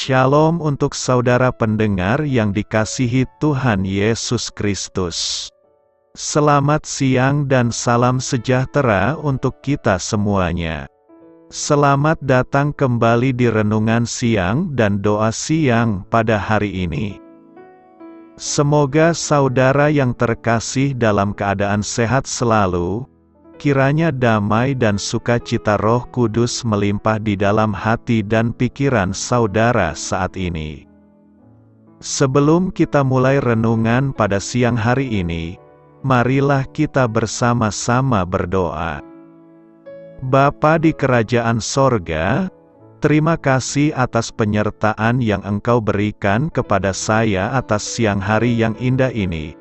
Shalom untuk saudara pendengar yang dikasihi Tuhan Yesus Kristus. Selamat siang dan salam sejahtera untuk kita semuanya. Selamat datang kembali di renungan siang dan doa siang pada hari ini. Semoga saudara yang terkasih dalam keadaan sehat selalu. Kiranya damai dan sukacita Roh Kudus melimpah di dalam hati dan pikiran saudara saat ini. Sebelum kita mulai renungan pada siang hari ini, marilah kita bersama-sama berdoa. Bapa di kerajaan sorga, terima kasih atas penyertaan yang Engkau berikan kepada saya atas siang hari yang indah ini.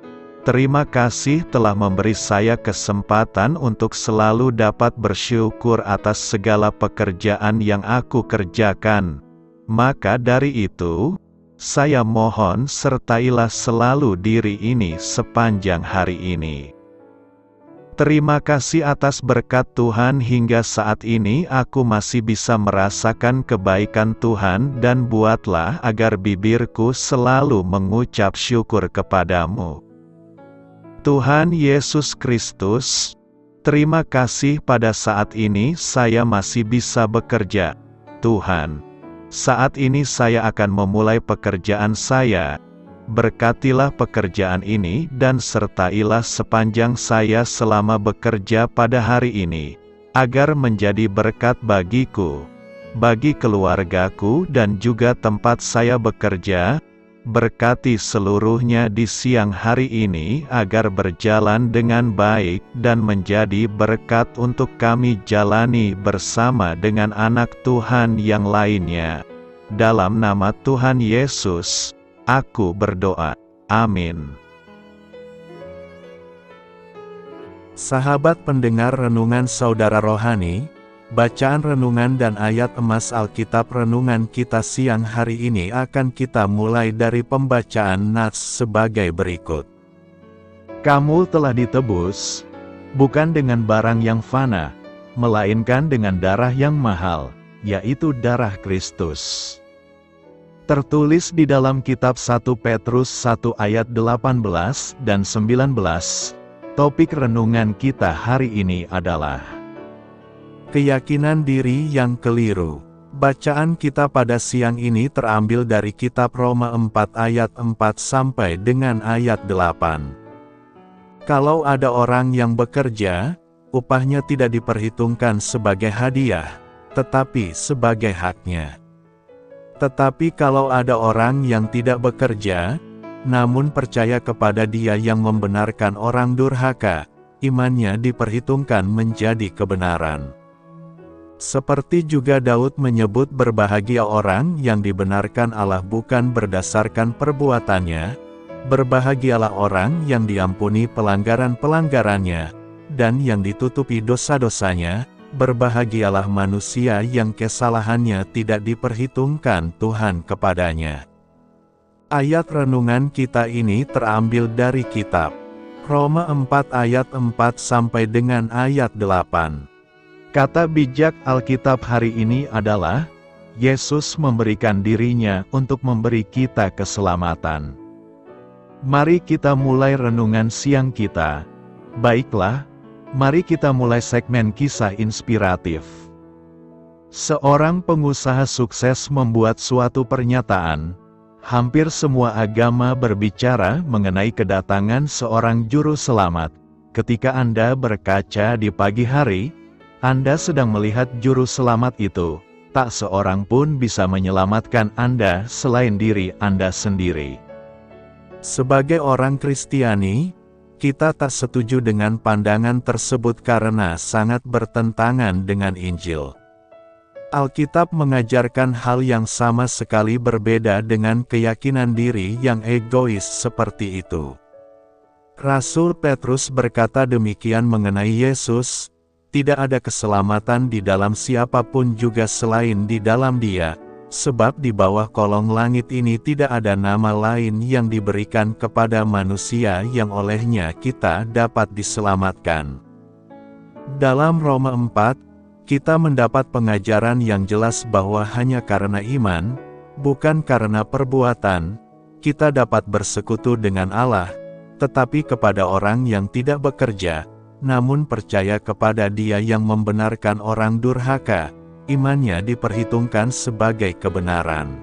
Terima kasih telah memberi saya kesempatan untuk selalu dapat bersyukur atas segala pekerjaan yang aku kerjakan. Maka dari itu, saya mohon sertailah selalu diri ini sepanjang hari ini. Terima kasih atas berkat Tuhan hingga saat ini aku masih bisa merasakan kebaikan Tuhan dan buatlah agar bibirku selalu mengucap syukur kepadamu. Tuhan Yesus Kristus, terima kasih pada saat ini saya masih bisa bekerja. Tuhan, saat ini saya akan memulai pekerjaan saya. Berkatilah pekerjaan ini dan sertailah sepanjang saya selama bekerja pada hari ini, agar menjadi berkat bagiku, bagi keluargaku dan juga tempat saya bekerja. Berkati seluruhnya di siang hari ini agar berjalan dengan baik dan menjadi berkat untuk kami jalani bersama dengan anak Tuhan yang lainnya. Dalam nama Tuhan Yesus, aku berdoa. Amin. Sahabat pendengar renungan saudara rohani, bacaan renungan dan ayat emas Alkitab renungan kita siang hari ini akan kita mulai dari pembacaan Nats sebagai berikut. Kamu telah ditebus, bukan dengan barang yang fana, melainkan dengan darah yang mahal, yaitu darah Kristus. Tertulis di dalam kitab 1 Petrus 1 ayat 18 dan 19, topik renungan kita hari ini adalah keyakinan diri yang keliru. Bacaan kita pada siang ini terambil dari kitab Roma 4 ayat 4 sampai dengan ayat 8. Kalau ada orang yang bekerja, upahnya tidak diperhitungkan sebagai hadiah, tetapi sebagai haknya. Tetapi kalau ada orang yang tidak bekerja, namun percaya kepada Dia yang membenarkan orang durhaka, imannya diperhitungkan menjadi kebenaran. Seperti juga Daud menyebut berbahagia orang yang dibenarkan Allah bukan berdasarkan perbuatannya, berbahagialah orang yang diampuni pelanggaran-pelanggarannya, dan yang ditutupi dosa-dosanya, berbahagialah manusia yang kesalahannya tidak diperhitungkan Tuhan kepadanya. Ayat renungan kita ini terambil dari kitab Roma 4 ayat 4 sampai dengan ayat 8. Kata bijak Alkitab hari ini adalah, Yesus memberikan dirinya untuk memberi kita keselamatan. Mari kita mulai renungan siang kita. Baiklah, mari kita mulai segmen kisah inspiratif. Seorang pengusaha sukses membuat suatu pernyataan. Hampir semua agama berbicara mengenai kedatangan seorang juru selamat. Ketika Anda berkaca di pagi hari, Anda sedang melihat juru selamat itu. Tak seorang pun bisa menyelamatkan Anda selain diri Anda sendiri. Sebagai orang Kristiani, kita tak setuju dengan pandangan tersebut karena sangat bertentangan dengan Injil. Alkitab mengajarkan hal yang sama sekali berbeda dengan keyakinan diri yang egois seperti itu. Rasul Petrus berkata demikian mengenai Yesus, tidak ada keselamatan di dalam siapapun juga selain di dalam Dia, sebab di bawah kolong langit ini tidak ada nama lain yang diberikan kepada manusia yang olehnya kita dapat diselamatkan. Dalam Roma 4, kita mendapat pengajaran yang jelas bahwa hanya karena iman, Bukan karena perbuatan, kita dapat bersekutu dengan Allah, tetapi kepada orang yang tidak bekerja, namun percaya kepada Dia yang membenarkan orang durhaka, imannya diperhitungkan sebagai kebenaran.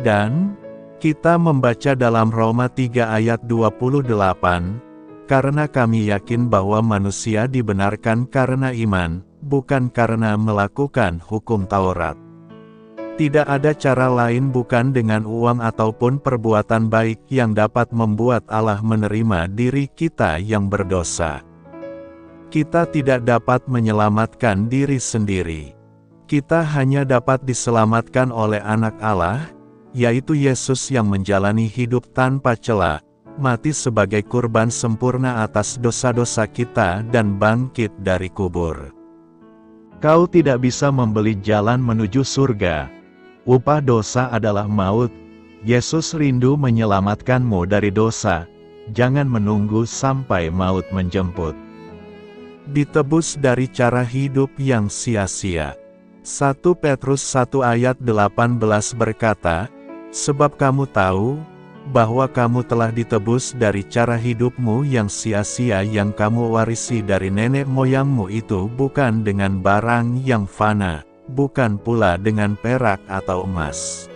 Dan kita membaca dalam Roma 3 ayat 28, karena kami yakin bahwa manusia dibenarkan karena iman, bukan karena melakukan hukum Taurat. Tidak ada cara lain bukan dengan uang ataupun perbuatan baik yang dapat membuat Allah menerima diri kita yang berdosa. Kita tidak dapat menyelamatkan diri sendiri. Kita hanya dapat diselamatkan oleh Anak Allah, yaitu Yesus yang menjalani hidup tanpa cela, mati sebagai kurban sempurna atas dosa-dosa kita dan bangkit dari kubur. Kau tidak bisa membeli jalan menuju surga. Upah dosa adalah maut. Yesus rindu menyelamatkanmu dari dosa. Jangan menunggu sampai maut menjemput. Ditebus dari cara hidup yang sia-sia. 1 Petrus 1 ayat 18 berkata, sebab kamu tahu, bahwa kamu telah ditebus dari cara hidupmu yang sia-sia yang kamu warisi dari nenek moyangmu itu bukan dengan barang yang fana, bukan pula dengan perak atau emas.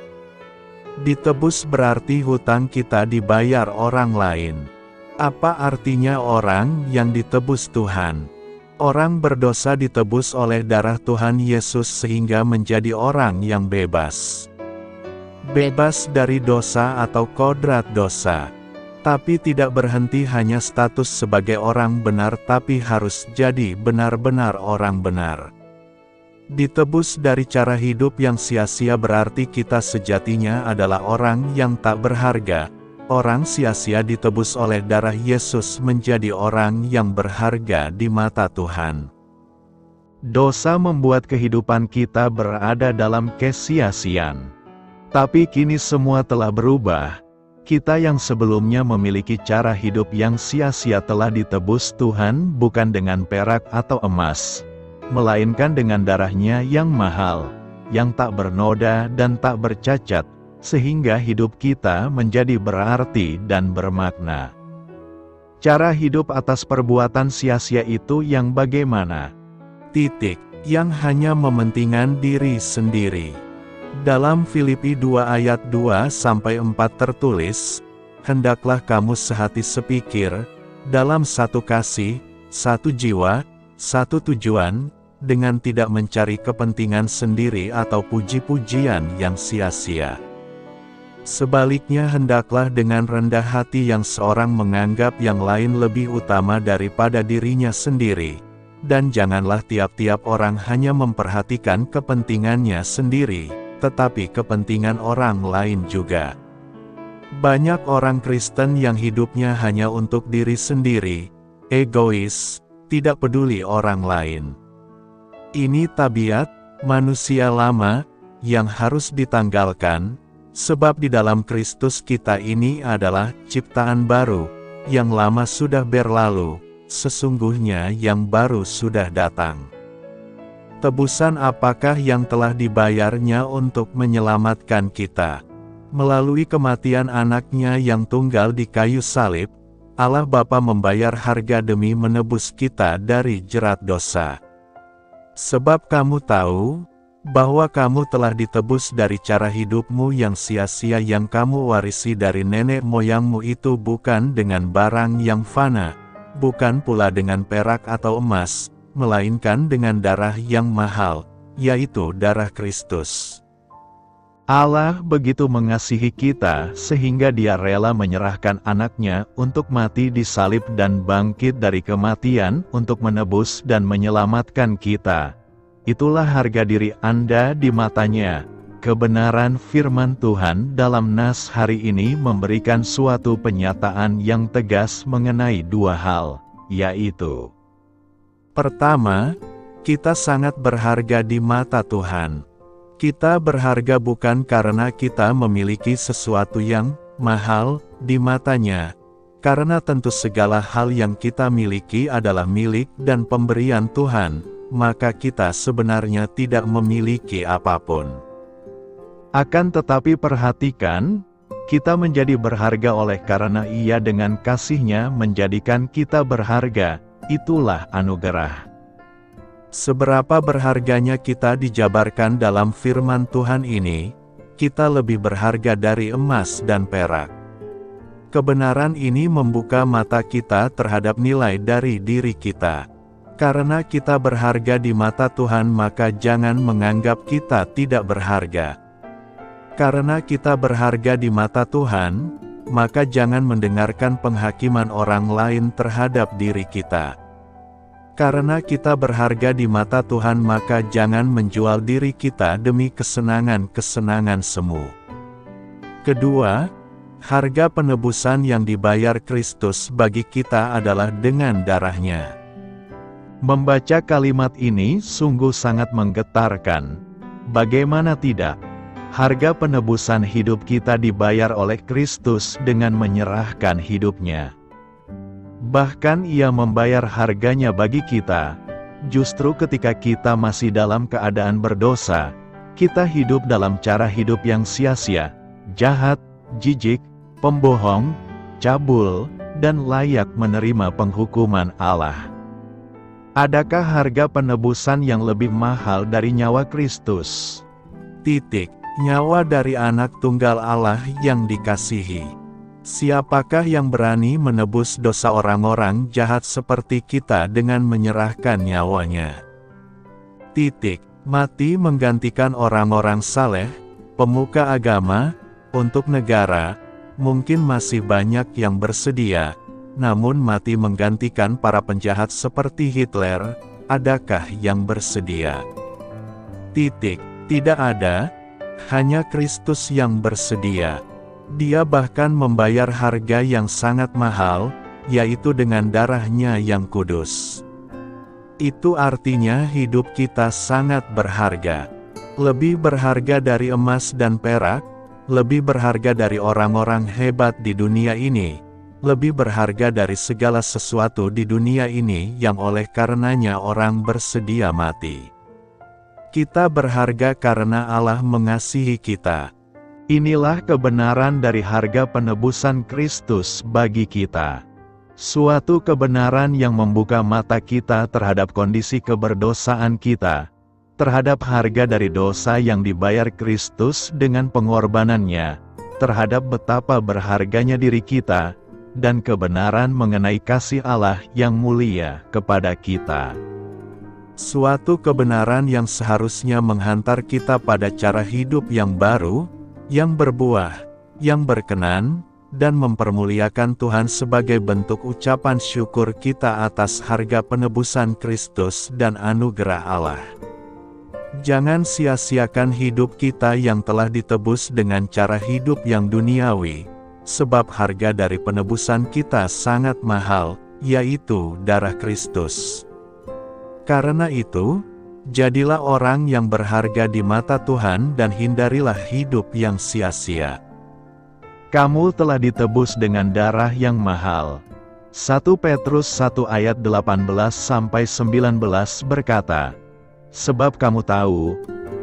Ditebus berarti hutang kita dibayar orang lain. Apa artinya orang yang ditebus Tuhan? Orang berdosa ditebus oleh darah Tuhan Yesus sehingga menjadi orang yang bebas. Bebas dari dosa atau kodrat dosa. Tapi tidak berhenti hanya status sebagai orang benar, tapi harus jadi benar-benar orang benar. Ditebus dari cara hidup yang sia-sia berarti kita sejatinya adalah orang yang tak berharga. Orang sia-sia ditebus oleh darah Yesus menjadi orang yang berharga di mata Tuhan. Dosa membuat kehidupan kita berada dalam kesia-siaan. Tapi kini semua telah berubah. Kita yang sebelumnya memiliki cara hidup yang sia-sia telah ditebus Tuhan bukan dengan perak atau emas, melainkan dengan darah-Nya yang mahal, yang tak bernoda dan tak bercacat, sehingga hidup kita menjadi berarti dan bermakna. Cara hidup atas perbuatan sia-sia itu yang bagaimana? Yang hanya mementingkan diri sendiri. Dalam Filipi 2 ayat 2-4 tertulis, hendaklah kamu sehati sepikir, dalam satu kasih, satu jiwa, satu tujuan, dengan tidak mencari kepentingan sendiri atau puji-pujian yang sia-sia. Sebaliknya hendaklah dengan rendah hati yang seorang menganggap yang lain lebih utama daripada dirinya sendiri, dan janganlah tiap-tiap orang hanya memperhatikan kepentingannya sendiri, tetapi kepentingan orang lain juga. Banyak orang Kristen yang hidupnya hanya untuk diri sendiri, egois, tidak peduli orang lain. Ini tabiat manusia lama yang harus ditanggalkan, sebab di dalam Kristus kita ini adalah ciptaan baru, yang lama sudah berlalu, sesungguhnya yang baru sudah datang. Tebusan apakah yang telah dibayarnya untuk menyelamatkan kita? Melalui kematian anaknya yang tunggal di kayu salib, Allah Bapa membayar harga demi menebus kita dari jerat dosa. Sebab kamu tahu, bahwa kamu telah ditebus dari cara hidupmu yang sia-sia yang kamu warisi dari nenek moyangmu itu bukan dengan barang yang fana, bukan pula dengan perak atau emas, melainkan dengan darah yang mahal, yaitu darah Kristus. Allah begitu mengasihi kita sehingga Dia rela menyerahkan anaknya untuk mati di salib dan bangkit dari kematian untuk menebus dan menyelamatkan kita. Itulah harga diri Anda di mata-Nya. Kebenaran firman Tuhan dalam nas hari ini memberikan suatu penyataan yang tegas mengenai dua hal, yaitu: pertama, kita sangat berharga di mata Tuhan. Kita berharga bukan karena kita memiliki sesuatu yang mahal di mata-Nya, karena tentu segala hal yang kita miliki adalah milik dan pemberian Tuhan, maka kita sebenarnya tidak memiliki apapun. Akan tetapi perhatikan, kita menjadi berharga oleh karena Ia dengan kasih-Nya menjadikan kita berharga, itulah anugerah. Seberapa berharganya kita dijabarkan dalam firman Tuhan ini, kita lebih berharga dari emas dan perak. Kebenaran ini membuka mata kita terhadap nilai dari diri kita. Karena kita berharga di mata Tuhan, maka jangan menganggap kita tidak berharga. Karena kita berharga di mata Tuhan, maka jangan mendengarkan penghakiman orang lain terhadap diri kita. Karena kita berharga di mata Tuhan, maka jangan menjual diri kita demi kesenangan-kesenangan semu. Kedua, harga penebusan yang dibayar Kristus bagi kita adalah dengan darah-Nya. Membaca kalimat ini sungguh sangat menggetarkan. Bagaimana tidak? Harga penebusan hidup kita dibayar oleh Kristus dengan menyerahkan hidup-Nya. Bahkan Ia membayar harganya bagi kita. Justru ketika kita masih dalam keadaan berdosa, kita hidup dalam cara hidup yang sia-sia, jahat, jijik, pembohong, cabul, dan layak menerima penghukuman Allah. Adakah harga penebusan yang lebih mahal dari nyawa Kristus? Nyawa dari anak tunggal Allah yang dikasihi. Siapakah yang berani menebus dosa orang-orang jahat seperti kita dengan menyerahkan nyawanya? Mati menggantikan orang-orang saleh, pemuka agama, untuk negara. Mungkin masih banyak yang bersedia, namun mati menggantikan para penjahat seperti Hitler, adakah yang bersedia? Tidak ada. Hanya Kristus yang bersedia. Dia bahkan membayar harga yang sangat mahal, yaitu dengan darah-Nya yang kudus. Itu artinya hidup kita sangat berharga. Lebih berharga dari emas dan perak, lebih berharga dari orang-orang hebat di dunia ini, lebih berharga dari segala sesuatu di dunia ini yang oleh karenanya orang bersedia mati. Kita berharga karena Allah mengasihi kita. Inilah kebenaran dari harga penebusan Kristus bagi kita. Suatu kebenaran yang membuka mata kita terhadap kondisi keberdosaan kita, terhadap harga dari dosa yang dibayar Kristus dengan pengorbanannya, terhadap betapa berharganya diri kita, dan kebenaran mengenai kasih Allah yang mulia kepada kita. Suatu kebenaran yang seharusnya menghantar kita pada cara hidup yang baru, yang berbuah, yang berkenan, dan mempermuliakan Tuhan sebagai bentuk ucapan syukur kita atas harga penebusan Kristus dan anugerah Allah. Jangan sia-siakan hidup kita yang telah ditebus dengan cara hidup yang duniawi, sebab harga dari penebusan kita sangat mahal, yaitu darah Kristus. Karena itu, jadilah orang yang berharga di mata Tuhan dan hindarilah hidup yang sia-sia. Kamu telah ditebus dengan darah yang mahal. 1 Petrus 1 ayat 18-19 berkata, sebab kamu tahu,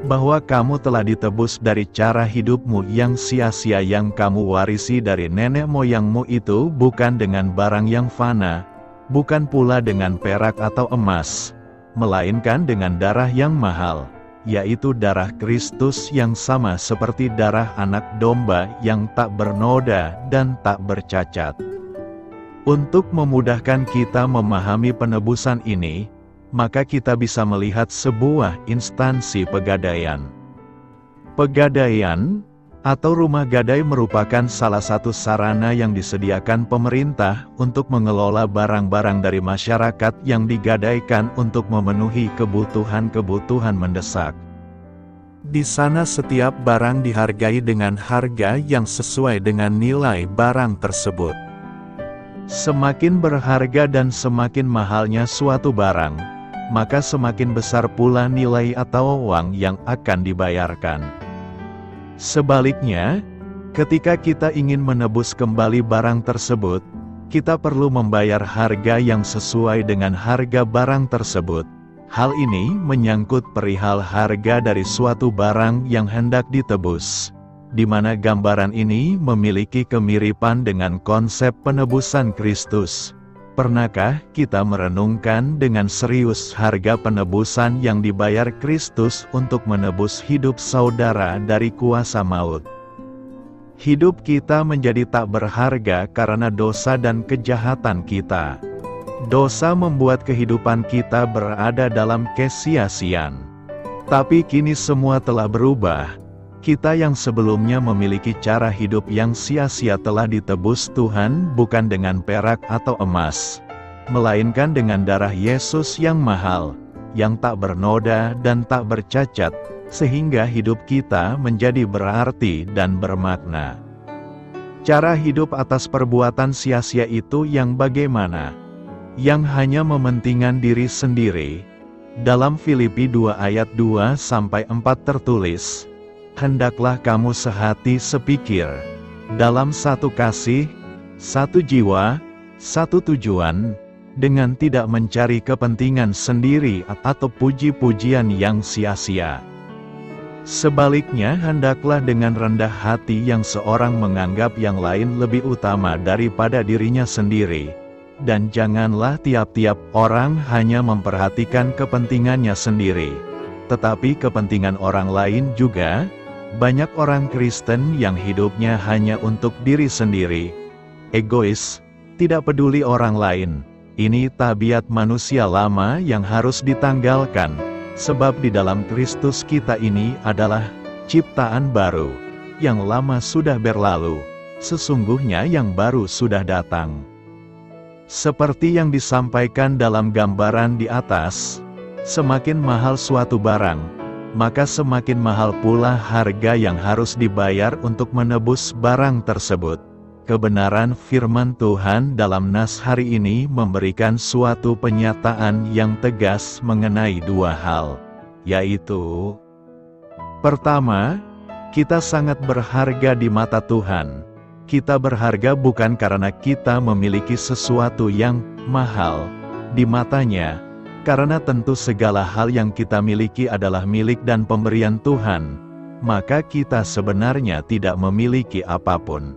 bahwa kamu telah ditebus dari cara hidupmu yang sia-sia yang kamu warisi dari nenek moyangmu itu bukan dengan barang yang fana, bukan pula dengan perak atau emas, melainkan dengan darah yang mahal, yaitu darah Kristus yang sama seperti darah anak domba yang tak bernoda dan tak bercacat. Untuk memudahkan kita memahami penebusan ini, maka kita bisa melihat sebuah instansi pegadaian. Pegadaian, atau rumah gadai merupakan salah satu sarana yang disediakan pemerintah untuk mengelola barang-barang dari masyarakat yang digadaikan untuk memenuhi kebutuhan-kebutuhan mendesak. Di sana setiap barang dihargai dengan harga yang sesuai dengan nilai barang tersebut. Semakin berharga dan semakin mahalnya suatu barang, maka semakin besar pula nilai atau uang yang akan dibayarkan. Sebaliknya, ketika kita ingin menebus kembali barang tersebut, kita perlu membayar harga yang sesuai dengan harga barang tersebut. Hal ini menyangkut perihal harga dari suatu barang yang hendak ditebus, di mana gambaran ini memiliki kemiripan dengan konsep penebusan Kristus. Pernahkah kita merenungkan dengan serius harga penebusan yang dibayar Kristus untuk menebus hidup saudara dari kuasa maut? Hidup kita menjadi tak berharga karena dosa dan kejahatan kita. Dosa membuat kehidupan kita berada dalam kesia-siaan. Tapi kini semua telah berubah. Kita yang sebelumnya memiliki cara hidup yang sia-sia telah ditebus Tuhan bukan dengan perak atau emas, melainkan dengan darah Yesus yang mahal, yang tak bernoda dan tak bercacat, sehingga hidup kita menjadi berarti dan bermakna. Cara hidup atas perbuatan sia-sia itu yang bagaimana? Yang hanya mementingkan diri sendiri. Dalam Filipi 2 ayat 2-4 tertulis, "Hendaklah kamu sehati sepikir, dalam satu kasih, satu jiwa, satu tujuan, dengan tidak mencari kepentingan sendiri atau puji-pujian yang sia-sia. Sebaliknya hendaklah dengan rendah hati yang seorang menganggap yang lain lebih utama daripada dirinya sendiri. Dan janganlah tiap-tiap orang hanya memperhatikan kepentingannya sendiri, tetapi kepentingan orang lain juga." Banyak orang Kristen yang hidupnya hanya untuk diri sendiri, egois, tidak peduli orang lain. Ini tabiat manusia lama yang harus ditanggalkan, sebab di dalam Kristus kita ini adalah ciptaan baru. Yang lama sudah berlalu, sesungguhnya yang baru sudah datang. Seperti yang disampaikan dalam gambaran di atas, semakin mahal suatu barang, maka semakin mahal pula harga yang harus dibayar untuk menebus barang tersebut. Kebenaran firman Tuhan dalam nas hari ini memberikan suatu penyataan yang tegas mengenai dua hal, yaitu: pertama, kita sangat berharga di mata Tuhan. Kita berharga bukan karena kita memiliki sesuatu yang mahal di matanya, karena tentu segala hal yang kita miliki adalah milik dan pemberian Tuhan, maka kita sebenarnya tidak memiliki apapun.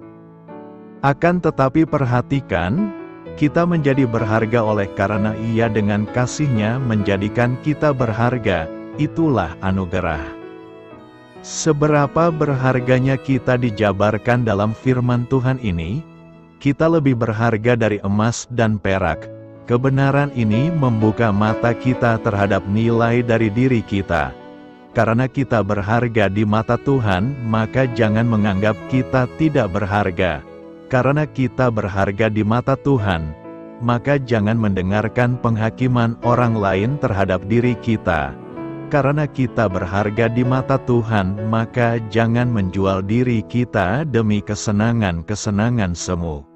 Akan tetapi perhatikan, kita menjadi berharga oleh karena Ia dengan kasih-Nya menjadikan kita berharga, itulah anugerah. Seberapa berharganya kita dijabarkan dalam firman Tuhan ini, kita lebih berharga dari emas dan perak. Kebenaran ini membuka mata kita terhadap nilai dari diri kita. Karena kita berharga di mata Tuhan, maka jangan menganggap kita tidak berharga. Karena kita berharga di mata Tuhan, maka jangan mendengarkan penghakiman orang lain terhadap diri kita. Karena kita berharga di mata Tuhan, maka jangan menjual diri kita demi kesenangan-kesenangan semu.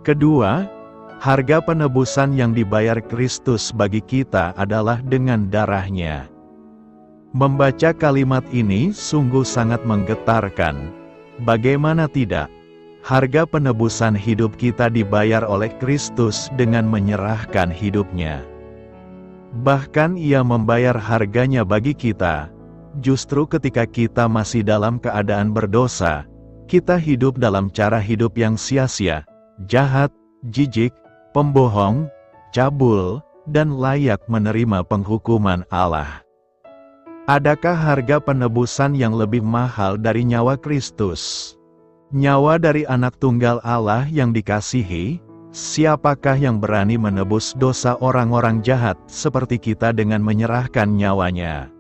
Kedua, harga penebusan yang dibayar Kristus bagi kita adalah dengan darah-Nya. Membaca kalimat ini sungguh sangat menggetarkan. Bagaimana tidak? Harga penebusan hidup kita dibayar oleh Kristus dengan menyerahkan hidup-Nya. Bahkan Ia membayar harganya bagi kita. Justru ketika kita masih dalam keadaan berdosa, kita hidup dalam cara hidup yang sia-sia, jahat, jijik, pembohong, cabul, dan layak menerima penghukuman Allah. Adakah harga penebusan yang lebih mahal dari nyawa Kristus? Nyawa dari anak tunggal Allah yang dikasihi? Siapakah yang berani menebus dosa orang-orang jahat seperti kita dengan menyerahkan nyawanya?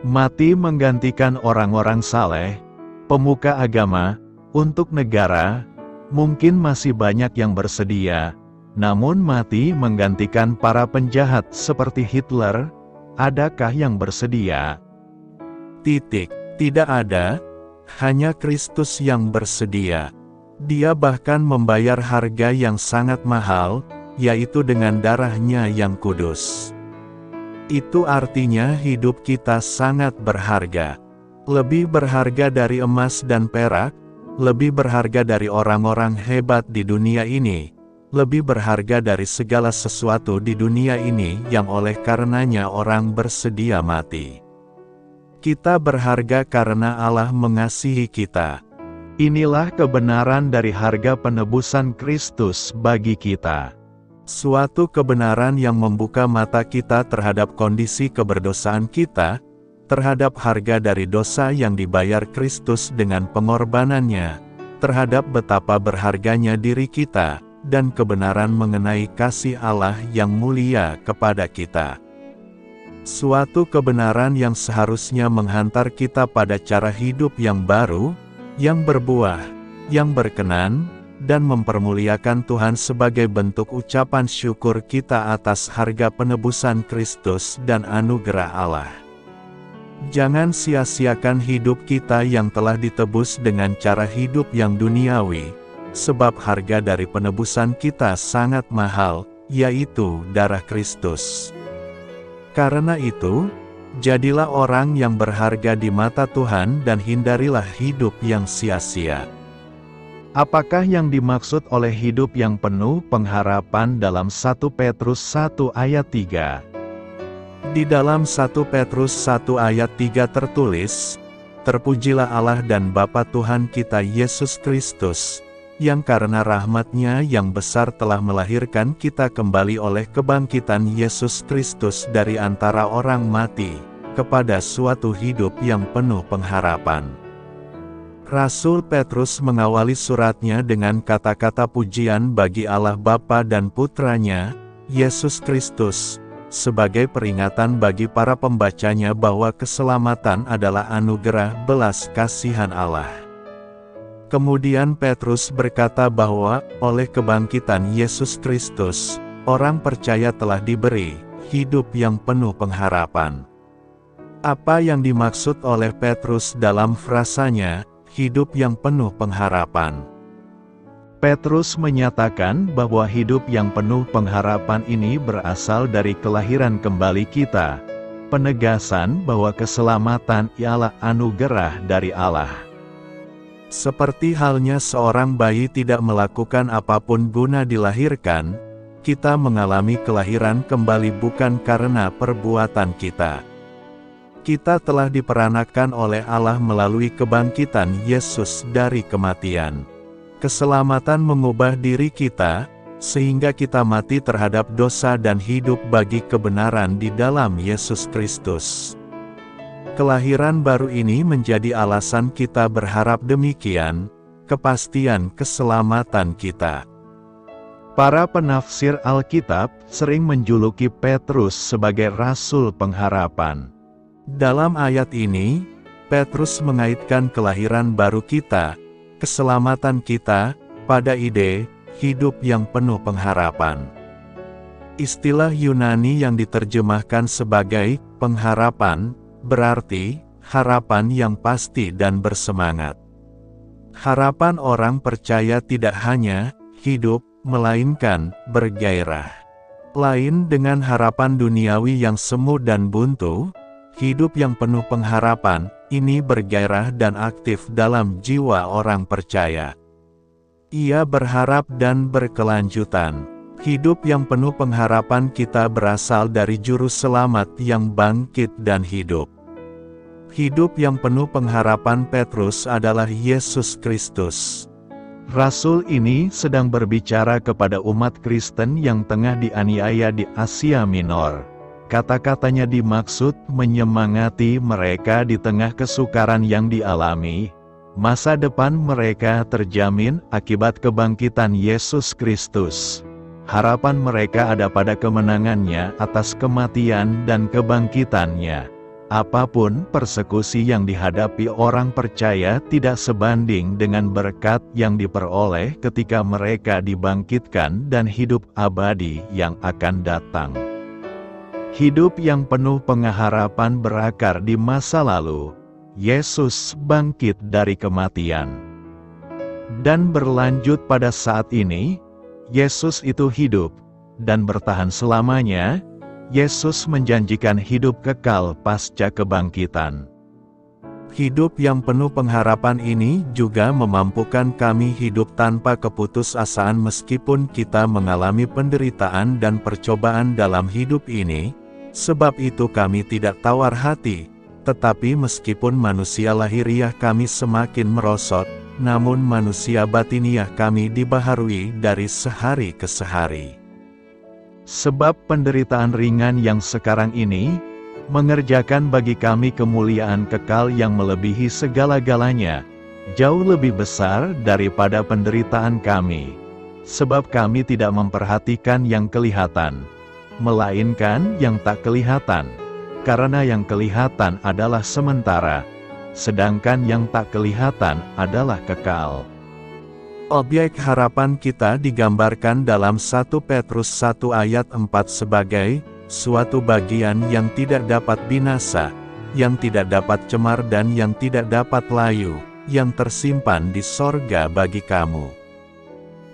Mati menggantikan orang-orang saleh, pemuka agama, untuk negara, mungkin masih banyak yang bersedia. Namun mati menggantikan para penjahat seperti Hitler, adakah yang bersedia? Tidak ada, hanya Kristus yang bersedia. Dia bahkan membayar harga yang sangat mahal, yaitu dengan darah-Nya yang kudus. Itu artinya hidup kita sangat berharga. Lebih berharga dari emas dan perak, lebih berharga dari orang-orang hebat di dunia ini. lebih berharga dari segala sesuatu di dunia ini yang oleh karenanya orang bersedia mati. Kita berharga karena Allah mengasihi kita. Inilah kebenaran dari harga penebusan Kristus bagi kita. Suatu kebenaran yang membuka mata kita terhadap kondisi keberdosaan kita, terhadap harga dari dosa yang dibayar Kristus dengan pengorbanannya, terhadap betapa berharganya diri kita, dan kebenaran mengenai kasih Allah yang mulia kepada kita. Suatu kebenaran yang seharusnya menghantar kita pada cara hidup yang baru, yang berbuah, yang berkenan, dan mempermuliakan Tuhan sebagai bentuk ucapan syukur kita atas harga penebusan Kristus dan anugerah Allah. Jangan sia-siakan hidup kita yang telah ditebus dengan cara hidup yang duniawi, sebab harga dari penebusan kita sangat mahal, yaitu darah Kristus. Karena itu, jadilah orang yang berharga di mata Tuhan dan hindarilah hidup yang sia-sia. Apakah yang dimaksud oleh hidup yang penuh pengharapan dalam 1 Petrus 1 ayat 3? Di dalam 1 Petrus 1 ayat 3 tertulis, "Terpujilah Allah dan Bapa Tuhan kita Yesus Kristus, yang karena rahmat-Nya yang besar telah melahirkan kita kembali oleh kebangkitan Yesus Kristus dari antara orang mati, kepada suatu hidup yang penuh pengharapan." Rasul Petrus mengawali suratnya dengan kata-kata pujian bagi Allah Bapa dan Putranya, Yesus Kristus, sebagai peringatan bagi para pembacanya bahwa keselamatan adalah anugerah belas kasihan Allah. Kemudian Petrus berkata bahwa, oleh kebangkitan Yesus Kristus, orang percaya telah diberi hidup yang penuh pengharapan. Apa yang dimaksud oleh Petrus dalam frasanya, hidup yang penuh pengharapan? Petrus menyatakan bahwa hidup yang penuh pengharapan ini berasal dari kelahiran kembali kita, penegasan bahwa keselamatan ialah anugerah dari Allah. Seperti halnya seorang bayi tidak melakukan apapun guna dilahirkan, kita mengalami kelahiran kembali bukan karena perbuatan kita. Kita telah diperanakan oleh Allah melalui kebangkitan Yesus dari kematian. Keselamatan mengubah diri kita, sehingga kita mati terhadap dosa dan hidup bagi kebenaran di dalam Yesus Kristus. Kelahiran baru ini menjadi alasan kita berharap demikian, kepastian keselamatan kita. Para penafsir Alkitab sering menjuluki Petrus sebagai rasul pengharapan. Dalam ayat ini, Petrus mengaitkan kelahiran baru kita, keselamatan kita, pada ide hidup yang penuh pengharapan. Istilah Yunani yang diterjemahkan sebagai pengharapan berarti harapan yang pasti dan bersemangat. Harapan orang percaya tidak hanya hidup, melainkan bergairah. Lain dengan harapan duniawi yang semu dan buntu, hidup yang penuh pengharapan ini bergairah dan aktif dalam jiwa orang percaya. Ia berharap dan berkelanjutan. Hidup yang penuh pengharapan kita berasal dari Juru Selamat yang bangkit dan hidup. Hidup yang penuh pengharapan Petrus adalah Yesus Kristus. Rasul ini sedang berbicara kepada umat Kristen yang tengah dianiaya di Asia Minor. Kata-katanya dimaksud menyemangati mereka di tengah kesukaran yang dialami. Masa depan mereka terjamin akibat kebangkitan Yesus Kristus. Harapan mereka ada pada kemenangannya atas kematian dan kebangkitannya. Apapun persekusi yang dihadapi orang percaya tidak sebanding dengan berkat yang diperoleh ketika mereka dibangkitkan dan hidup abadi yang akan datang. Hidup yang penuh pengharapan berakar di masa lalu. Yesus bangkit dari kematian. Dan berlanjut pada saat ini, Yesus itu hidup, dan bertahan selamanya. Yesus menjanjikan hidup kekal pasca kebangkitan. Hidup yang penuh pengharapan ini juga memampukan kami hidup tanpa keputusasaan meskipun kita mengalami penderitaan dan percobaan dalam hidup ini. Sebab itu kami tidak tawar hati, tetapi meskipun manusia lahiriah kami semakin merosot, namun manusia batiniah kami dibaharui dari sehari ke sehari. Sebab penderitaan ringan yang sekarang ini mengerjakan bagi kami kemuliaan kekal yang melebihi segala-galanya, jauh lebih besar daripada penderitaan kami. Sebab kami tidak memperhatikan yang kelihatan, melainkan yang tak kelihatan, karena yang kelihatan adalah sementara, sedangkan yang tak kelihatan adalah kekal. Objek harapan kita digambarkan dalam 1 Petrus 1 ayat 4 sebagai suatu bagian yang tidak dapat binasa, yang tidak dapat cemar dan yang tidak dapat layu, yang tersimpan di sorga bagi kamu.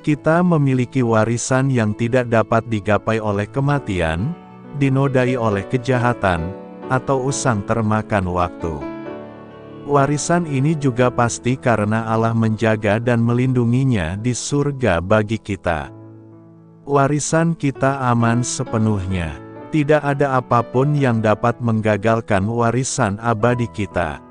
Kita memiliki warisan yang tidak dapat digapai oleh kematian, dinodai oleh kejahatan, atau usang termakan waktu. Warisan ini juga pasti karena Allah menjaga dan melindunginya di surga bagi kita. Warisan kita aman sepenuhnya. Tidak ada apapun yang dapat menggagalkan warisan abadi kita.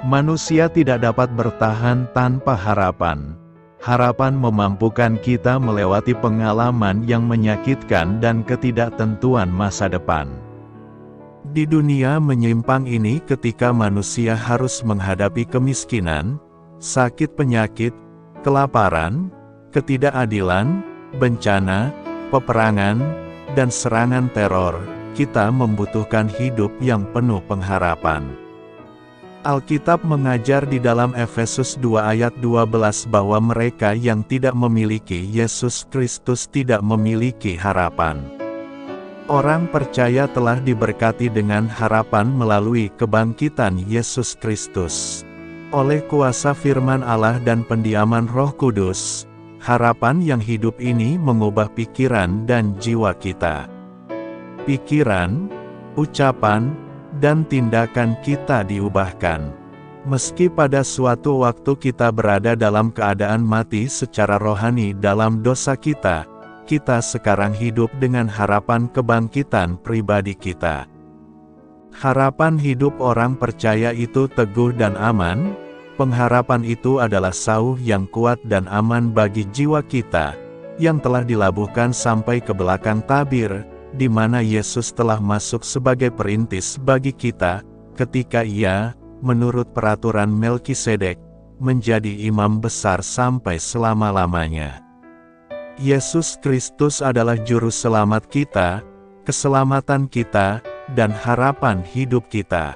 Manusia tidak dapat bertahan tanpa harapan. Harapan memampukan kita melewati pengalaman yang menyakitkan dan ketidaktentuan masa depan. Di dunia menyimpang ini ketika manusia harus menghadapi kemiskinan, sakit penyakit, kelaparan, ketidakadilan, bencana, peperangan, dan serangan teror, kita membutuhkan hidup yang penuh pengharapan. Alkitab mengajar di dalam Efesus 2 ayat 12 bahwa mereka yang tidak memiliki Yesus Kristus tidak memiliki harapan. Orang percaya telah diberkati dengan harapan melalui kebangkitan Yesus Kristus. Oleh kuasa firman Allah dan pendiaman Roh Kudus, harapan yang hidup ini mengubah pikiran dan jiwa kita. Pikiran, ucapan, dan tindakan kita diubahkan. Meski pada suatu waktu kita berada dalam keadaan mati secara rohani dalam dosa kita sekarang hidup dengan harapan kebangkitan pribadi kita. Harapan hidup orang percaya itu teguh dan aman. Pengharapan itu adalah sauh yang kuat dan aman bagi jiwa kita, yang telah dilabuhkan sampai ke belakang tabir, di mana Yesus telah masuk sebagai perintis bagi kita, ketika Ia, menurut peraturan Melkisedek, menjadi imam besar sampai selama-lamanya. Yesus Kristus adalah juru selamat kita, keselamatan kita, dan harapan hidup kita.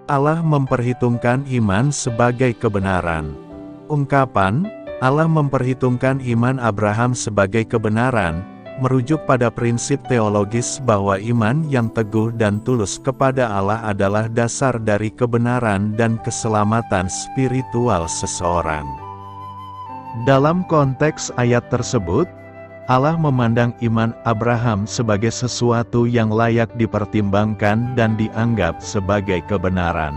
Allah memperhitungkan iman sebagai kebenaran. Ungkapan, Allah memperhitungkan iman Abraham sebagai kebenaran, merujuk pada prinsip teologis bahwa iman yang teguh dan tulus kepada Allah adalah dasar dari kebenaran dan keselamatan spiritual seseorang. Dalam konteks ayat tersebut, Allah memandang iman Abraham sebagai sesuatu yang layak dipertimbangkan dan dianggap sebagai kebenaran.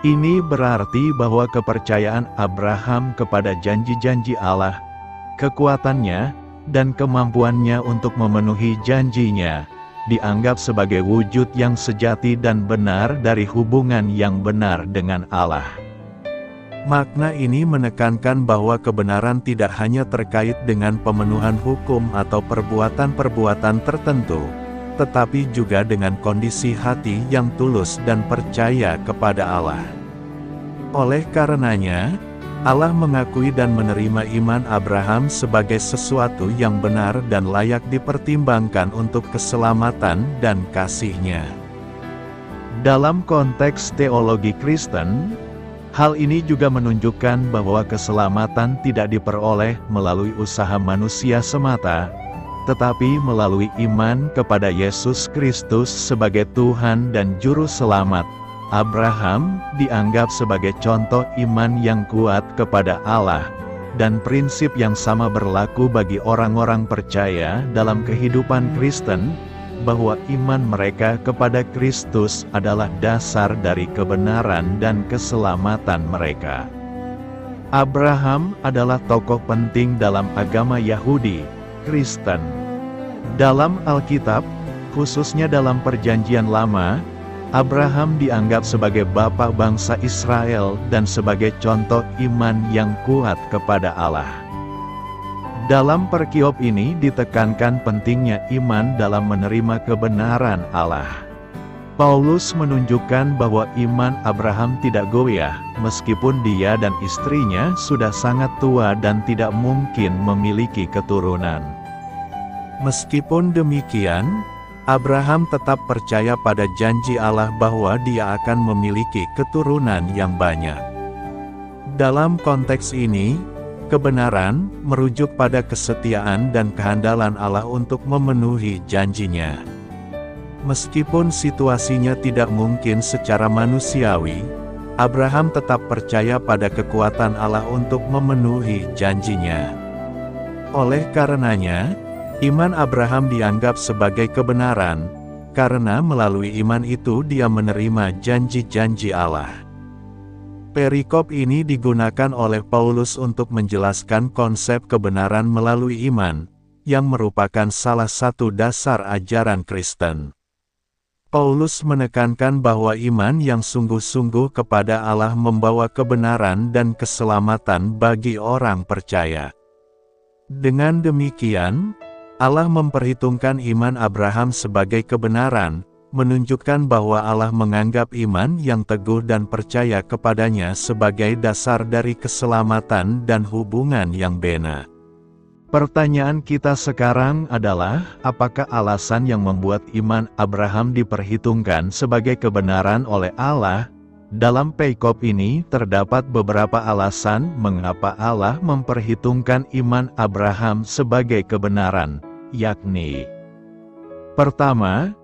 Ini berarti bahwa kepercayaan Abraham kepada janji-janji Allah, kekuatannya, dan kemampuannya untuk memenuhi janjinya, dianggap sebagai wujud yang sejati dan benar dari hubungan yang benar dengan Allah. Makna ini menekankan bahwa kebenaran tidak hanya terkait dengan pemenuhan hukum atau perbuatan-perbuatan tertentu, tetapi juga dengan kondisi hati yang tulus dan percaya kepada Allah. Oleh karenanya, Allah mengakui dan menerima iman Abraham sebagai sesuatu yang benar dan layak dipertimbangkan untuk keselamatan dan kasih-Nya. Dalam konteks teologi Kristen, hal ini juga menunjukkan bahwa keselamatan tidak diperoleh melalui usaha manusia semata, tetapi melalui iman kepada Yesus Kristus sebagai Tuhan dan Juru Selamat. Abraham dianggap sebagai contoh iman yang kuat kepada Allah, dan prinsip yang sama berlaku bagi orang-orang percaya dalam kehidupan Kristen, bahwa iman mereka kepada Kristus adalah dasar dari kebenaran dan keselamatan mereka. Abraham adalah tokoh penting dalam agama Yahudi, Kristen. Dalam Alkitab, khususnya dalam Perjanjian Lama, Abraham dianggap sebagai bapa bangsa Israel dan sebagai contoh iman yang kuat kepada Allah. Dalam perkiop ini ditekankan pentingnya iman dalam menerima kebenaran Allah. Paulus menunjukkan bahwa iman Abraham tidak goyah, meskipun dia dan istrinya sudah sangat tua dan tidak mungkin memiliki keturunan. Meskipun demikian, Abraham tetap percaya pada janji Allah bahwa dia akan memiliki keturunan yang banyak. Dalam konteks ini, kebenaran merujuk pada kesetiaan dan kehandalan Allah untuk memenuhi janjinya. Meskipun situasinya tidak mungkin secara manusiawi, Abraham tetap percaya pada kekuatan Allah untuk memenuhi janjinya. Oleh karenanya, iman Abraham dianggap sebagai kebenaran, karena melalui iman itu dia menerima janji-janji Allah. Perikop ini digunakan oleh Paulus untuk menjelaskan konsep kebenaran melalui iman, yang merupakan salah satu dasar ajaran Kristen. Paulus menekankan bahwa iman yang sungguh-sungguh kepada Allah membawa kebenaran dan keselamatan bagi orang percaya. Dengan demikian, Allah memperhitungkan iman Abraham sebagai kebenaran, menunjukkan bahwa Allah menganggap iman yang teguh dan percaya kepadanya sebagai dasar dari keselamatan dan hubungan yang bena. Pertanyaan kita sekarang adalah, apakah alasan yang membuat iman Abraham diperhitungkan sebagai kebenaran oleh Allah? Dalam perikop ini terdapat beberapa alasan mengapa Allah memperhitungkan iman Abraham sebagai kebenaran, yakni: pertama,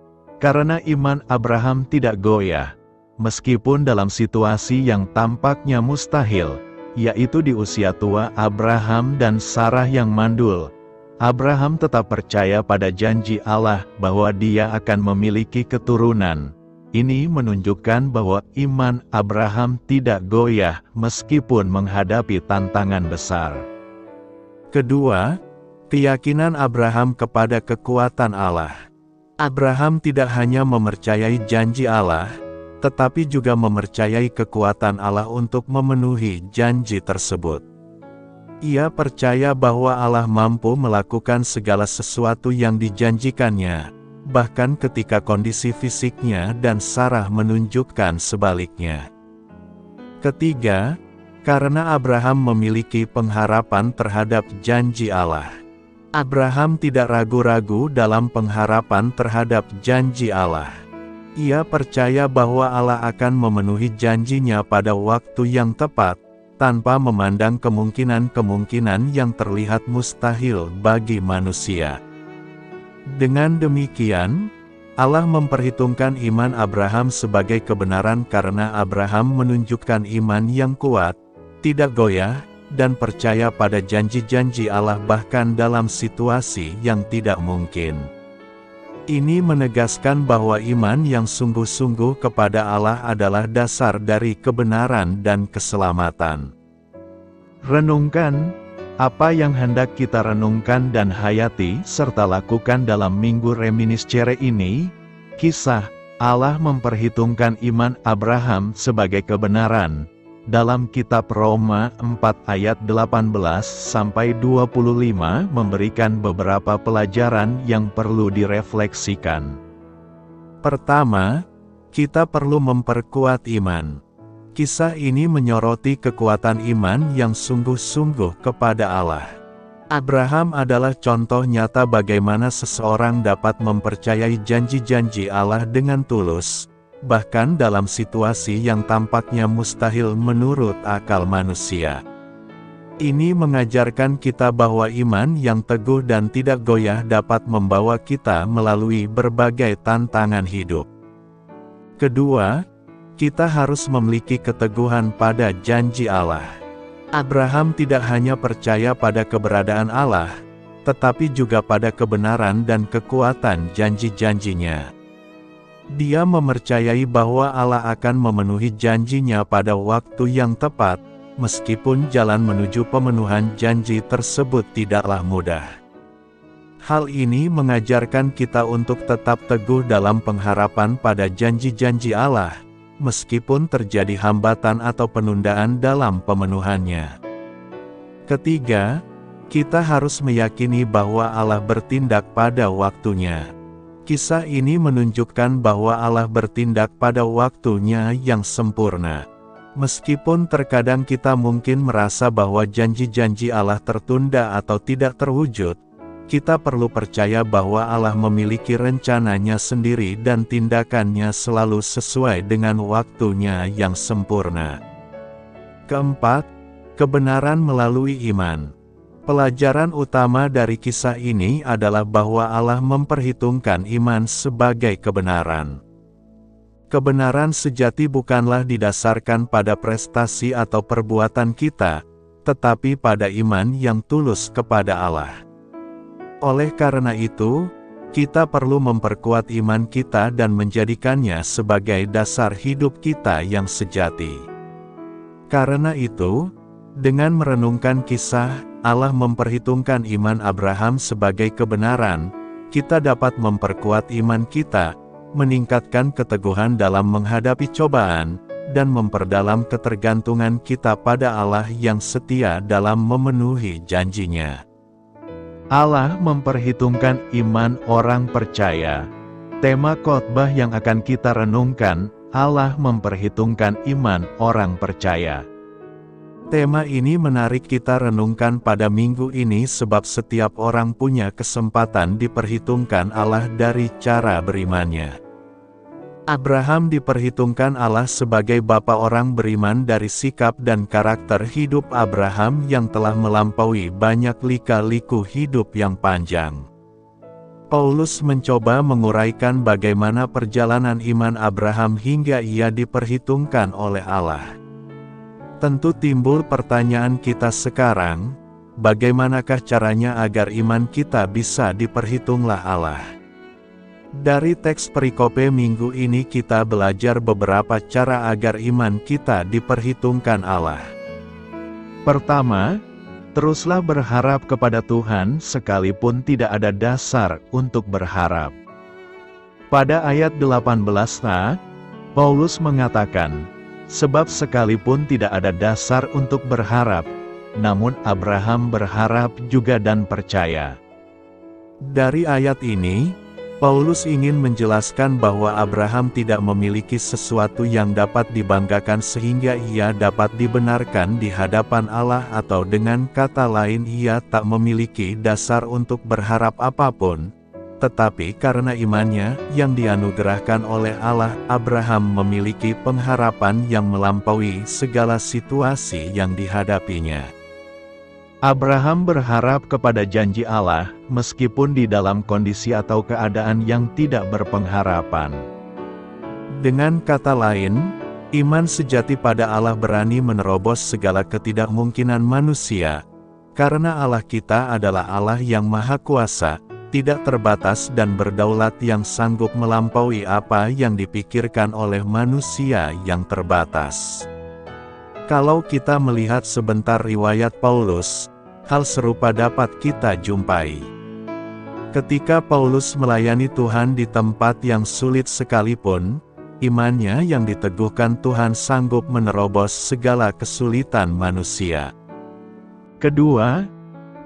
karena iman Abraham tidak goyah, meskipun dalam situasi yang tampaknya mustahil, yaitu di usia tua Abraham dan Sarah yang mandul. Abraham tetap percaya pada janji Allah bahwa dia akan memiliki keturunan. Ini menunjukkan bahwa iman Abraham tidak goyah meskipun menghadapi tantangan besar. Kedua, keyakinan Abraham kepada kekuatan Allah. Abraham tidak hanya mempercayai janji Allah, tetapi juga mempercayai kekuatan Allah untuk memenuhi janji tersebut. Ia percaya bahwa Allah mampu melakukan segala sesuatu yang dijanjikannya, bahkan ketika kondisi fisiknya dan Sarah menunjukkan sebaliknya. Ketiga, karena Abraham memiliki pengharapan terhadap janji Allah. Abraham tidak ragu-ragu dalam pengharapan terhadap janji Allah. Ia percaya bahwa Allah akan memenuhi janjinya pada waktu yang tepat, tanpa memandang kemungkinan-kemungkinan yang terlihat mustahil bagi manusia. Dengan demikian, Allah memperhitungkan iman Abraham sebagai kebenaran karena Abraham menunjukkan iman yang kuat, tidak goyah, dan percaya pada janji-janji Allah bahkan dalam situasi yang tidak mungkin. Ini menegaskan bahwa iman yang sungguh-sungguh kepada Allah adalah dasar dari kebenaran dan keselamatan. Renungkan apa yang hendak kita renungkan dan hayati serta lakukan dalam Minggu Reminiscere ini. Kisah Allah memperhitungkan iman Abraham sebagai kebenaran. Dalam kitab Roma 4 ayat 18-25 memberikan beberapa pelajaran yang perlu direfleksikan. Pertama, kita perlu memperkuat iman. Kisah ini menyoroti kekuatan iman yang sungguh-sungguh kepada Allah. Abraham adalah contoh nyata bagaimana seseorang dapat mempercayai janji-janji Allah dengan tulus, bahkan dalam situasi yang tampaknya mustahil menurut akal manusia. Ini mengajarkan kita bahwa iman yang teguh dan tidak goyah dapat membawa kita melalui berbagai tantangan hidup. Kedua, kita harus memiliki keteguhan pada janji Allah. Abraham tidak hanya percaya pada keberadaan Allah, tetapi juga pada kebenaran dan kekuatan janji-janjinya. Dia mempercayai bahwa Allah akan memenuhi janjinya pada waktu yang tepat, meskipun jalan menuju pemenuhan janji tersebut tidaklah mudah. Hal ini mengajarkan kita untuk tetap teguh dalam pengharapan pada janji-janji Allah, meskipun terjadi hambatan atau penundaan dalam pemenuhannya. Ketiga, kita harus meyakini bahwa Allah bertindak pada waktunya. Kisah ini menunjukkan bahwa Allah bertindak pada waktunya yang sempurna. Meskipun terkadang kita mungkin merasa bahwa janji-janji Allah tertunda atau tidak terwujud, kita perlu percaya bahwa Allah memiliki rencananya sendiri dan tindakannya selalu sesuai dengan waktunya yang sempurna. Keempat, kebenaran melalui iman. Pelajaran utama dari kisah ini adalah bahwa Allah memperhitungkan iman sebagai kebenaran. Kebenaran sejati bukanlah didasarkan pada prestasi atau perbuatan kita, tetapi pada iman yang tulus kepada Allah. Oleh karena itu, kita perlu memperkuat iman kita dan menjadikannya sebagai dasar hidup kita yang sejati. Karena itu, dengan merenungkan kisah, Allah memperhitungkan iman Abraham sebagai kebenaran, kita dapat memperkuat iman kita, meningkatkan keteguhan dalam menghadapi cobaan, dan memperdalam ketergantungan kita pada Allah yang setia dalam memenuhi janjinya. Allah memperhitungkan iman orang percaya. Tema khotbah yang akan kita renungkan, Allah memperhitungkan iman orang percaya. Tema ini menarik kita renungkan pada minggu ini sebab setiap orang punya kesempatan diperhitungkan Allah dari cara berimannya. Abraham diperhitungkan Allah sebagai bapa orang beriman dari sikap dan karakter hidup Abraham yang telah melampaui banyak lika-liku hidup yang panjang. Paulus mencoba menguraikan bagaimana perjalanan iman Abraham hingga ia diperhitungkan oleh Allah. Tentu timbul pertanyaan kita sekarang, bagaimanakah caranya agar iman kita bisa diperhitunglah Allah? Dari teks perikope minggu ini kita belajar beberapa cara agar iman kita diperhitungkan Allah. Pertama, teruslah berharap kepada Tuhan sekalipun tidak ada dasar untuk berharap. Pada ayat 18a, Paulus mengatakan, sebab sekalipun tidak ada dasar untuk berharap, namun Abraham berharap juga dan percaya. Dari ayat ini, Paulus ingin menjelaskan bahwa Abraham tidak memiliki sesuatu yang dapat dibanggakan sehingga ia dapat dibenarkan di hadapan Allah, atau dengan kata lain ia tak memiliki dasar untuk berharap apapun. Tetapi karena imannya yang dianugerahkan oleh Allah, Abraham memiliki pengharapan yang melampaui segala situasi yang dihadapinya. Abraham berharap kepada janji Allah, meskipun di dalam kondisi atau keadaan yang tidak berpengharapan. Dengan kata lain, iman sejati pada Allah berani menerobos segala ketidakmungkinan manusia, karena Allah kita adalah Allah yang Maha Kuasa, tidak terbatas dan berdaulat yang sanggup melampaui apa yang dipikirkan oleh manusia yang terbatas. Kalau kita melihat sebentar riwayat Paulus, hal serupa dapat kita jumpai. Ketika Paulus melayani Tuhan di tempat yang sulit sekalipun, imannya yang diteguhkan Tuhan sanggup menerobos segala kesulitan manusia. Kedua,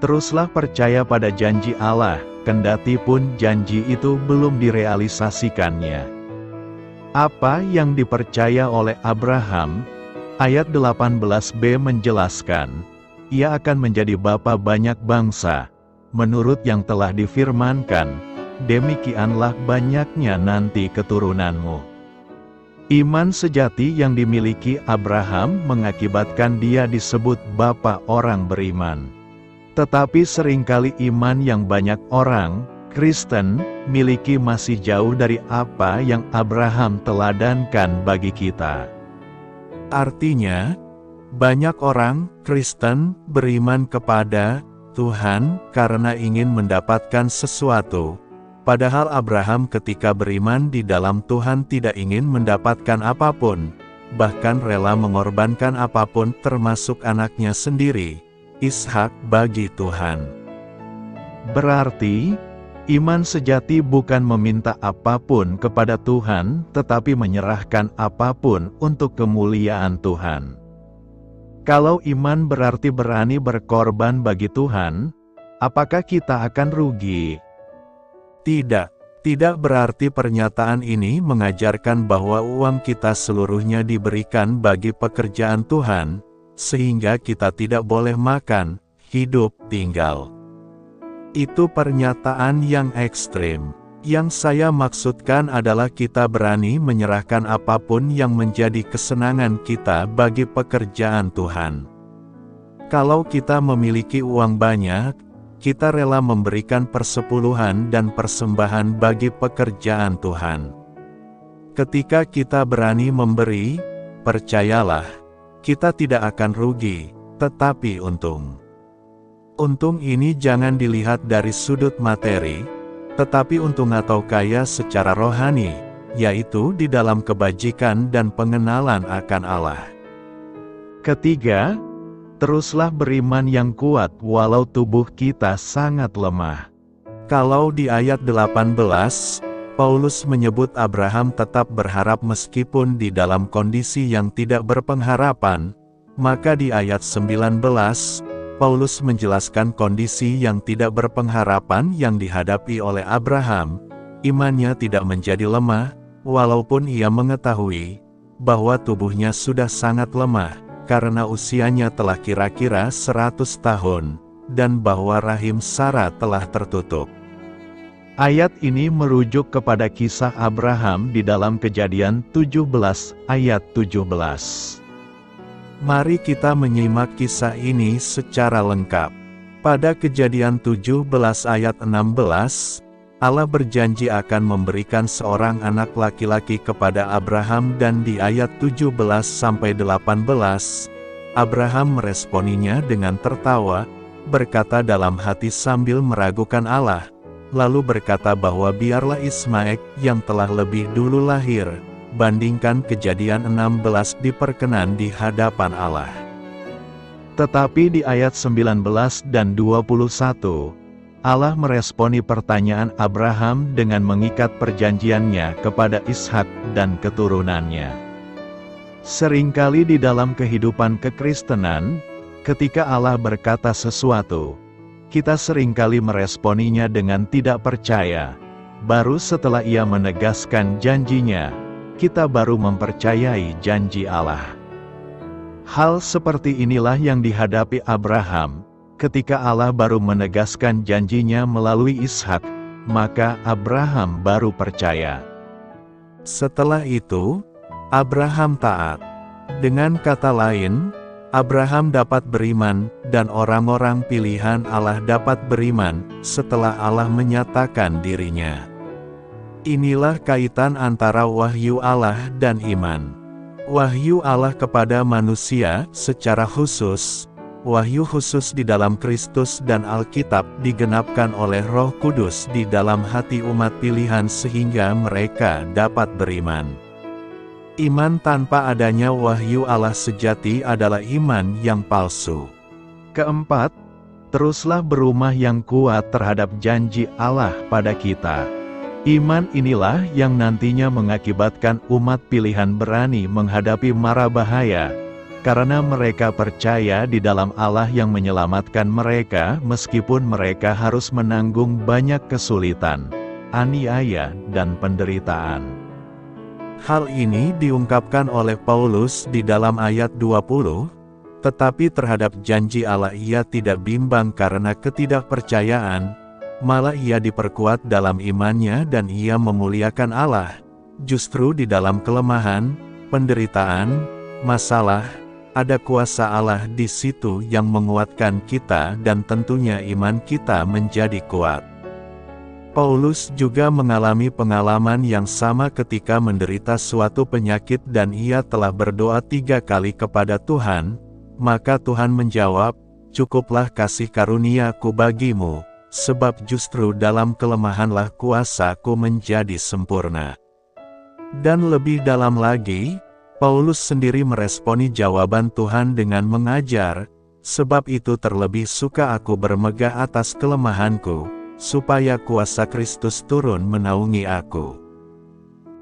teruslah percaya pada janji Allah, kendati pun janji itu belum direalisasikannya. Apa yang dipercaya oleh Abraham? Ayat 18b menjelaskan, ia akan menjadi bapa banyak bangsa, menurut yang telah difirmankan, demikianlah banyaknya nanti keturunanmu. Iman sejati yang dimiliki Abraham mengakibatkan dia disebut bapa orang beriman. Tetapi seringkali iman yang banyak orang, Kristen, miliki masih jauh dari apa yang Abraham teladankan bagi kita. Artinya, banyak orang Kristen beriman kepada Tuhan karena ingin mendapatkan sesuatu. Padahal Abraham ketika beriman di dalam Tuhan tidak ingin mendapatkan apapun, bahkan rela mengorbankan apapun termasuk anaknya sendiri, Ishak, bagi Tuhan. Berarti, iman sejati bukan meminta apapun kepada Tuhan, tetapi menyerahkan apapun untuk kemuliaan Tuhan. Kalau iman berarti berani berkorban bagi Tuhan, apakah kita akan rugi? Tidak berarti pernyataan ini mengajarkan bahwa uang kita seluruhnya diberikan bagi pekerjaan Tuhan, sehingga kita tidak boleh makan, hidup, tinggal. Itu pernyataan yang ekstrim. Yang saya maksudkan adalah kita berani menyerahkan apapun yang menjadi kesenangan kita bagi pekerjaan Tuhan. Kalau kita memiliki uang banyak, kita rela memberikan persepuluhan dan persembahan bagi pekerjaan Tuhan. Ketika kita berani memberi, percayalah, kita tidak akan rugi, tetapi untung. Untung ini jangan dilihat dari sudut materi, tetapi untung atau kaya secara rohani, yaitu di dalam kebajikan dan pengenalan akan Allah. Ketiga, teruslah beriman yang kuat walau tubuh kita sangat lemah. Kalau di ayat 18, Paulus menyebut Abraham tetap berharap meskipun di dalam kondisi yang tidak berpengharapan, maka di ayat 19, Paulus menjelaskan kondisi yang tidak berpengharapan yang dihadapi oleh Abraham. Imannya tidak menjadi lemah, walaupun ia mengetahui bahwa tubuhnya sudah sangat lemah, karena usianya telah kira-kira 100 tahun, dan bahwa rahim Sarah telah tertutup. Ayat ini merujuk kepada kisah Abraham di dalam Kejadian 17 ayat 17. Mari kita menyimak kisah ini secara lengkap. Pada Kejadian 17 ayat 16, Allah berjanji akan memberikan seorang anak laki-laki kepada Abraham dan di ayat 17-18, Abraham meresponinya dengan tertawa, berkata dalam hati sambil meragukan Allah, lalu berkata bahwa biarlah Ismail yang telah lebih dulu lahir, bandingkan Kejadian 16 diperkenan di hadapan Allah. Tetapi di ayat 19 dan 21, Allah meresponi pertanyaan Abraham dengan mengikat perjanjiannya kepada Ishak dan keturunannya. Seringkali di dalam kehidupan kekristenan, ketika Allah berkata sesuatu, kita seringkali meresponinya dengan tidak percaya. Baru setelah Ia menegaskan janjinya, kita baru mempercayai janji Allah. Hal seperti inilah yang dihadapi Abraham, ketika Allah baru menegaskan janjinya melalui Ishak, maka Abraham baru percaya. Setelah itu, Abraham taat. Dengan kata lain, Abraham dapat beriman, dan orang-orang pilihan Allah dapat beriman, setelah Allah menyatakan dirinya. Inilah kaitan antara wahyu Allah dan iman. Wahyu Allah kepada manusia secara khusus, wahyu khusus di dalam Kristus dan Alkitab digenapkan oleh Roh Kudus di dalam hati umat pilihan sehingga mereka dapat beriman. Iman tanpa adanya wahyu Allah sejati adalah iman yang palsu. Keempat, teruslah berumah yang kuat terhadap janji Allah pada kita. Iman inilah yang nantinya mengakibatkan umat pilihan berani menghadapi mara bahaya, karena mereka percaya di dalam Allah yang menyelamatkan mereka meskipun mereka harus menanggung banyak kesulitan, aniaya, dan penderitaan. Hal ini diungkapkan oleh Paulus di dalam ayat 20, tetapi terhadap janji Allah ia tidak bimbang karena ketidakpercayaan, malah ia diperkuat dalam imannya dan ia memuliakan Allah. Justru di dalam kelemahan, penderitaan, masalah, ada kuasa Allah di situ yang menguatkan kita dan tentunya iman kita menjadi kuat. Paulus juga mengalami pengalaman yang sama ketika menderita suatu penyakit dan ia telah berdoa 3 kali kepada Tuhan, maka Tuhan menjawab, cukuplah kasih karuniaku bagimu, sebab justru dalam kelemahanlah kuasaku menjadi sempurna. Dan lebih dalam lagi, Paulus sendiri meresponi jawaban Tuhan dengan mengajar, sebab itu terlebih suka aku bermegah atas kelemahanku, supaya kuasa Kristus turun menaungi aku.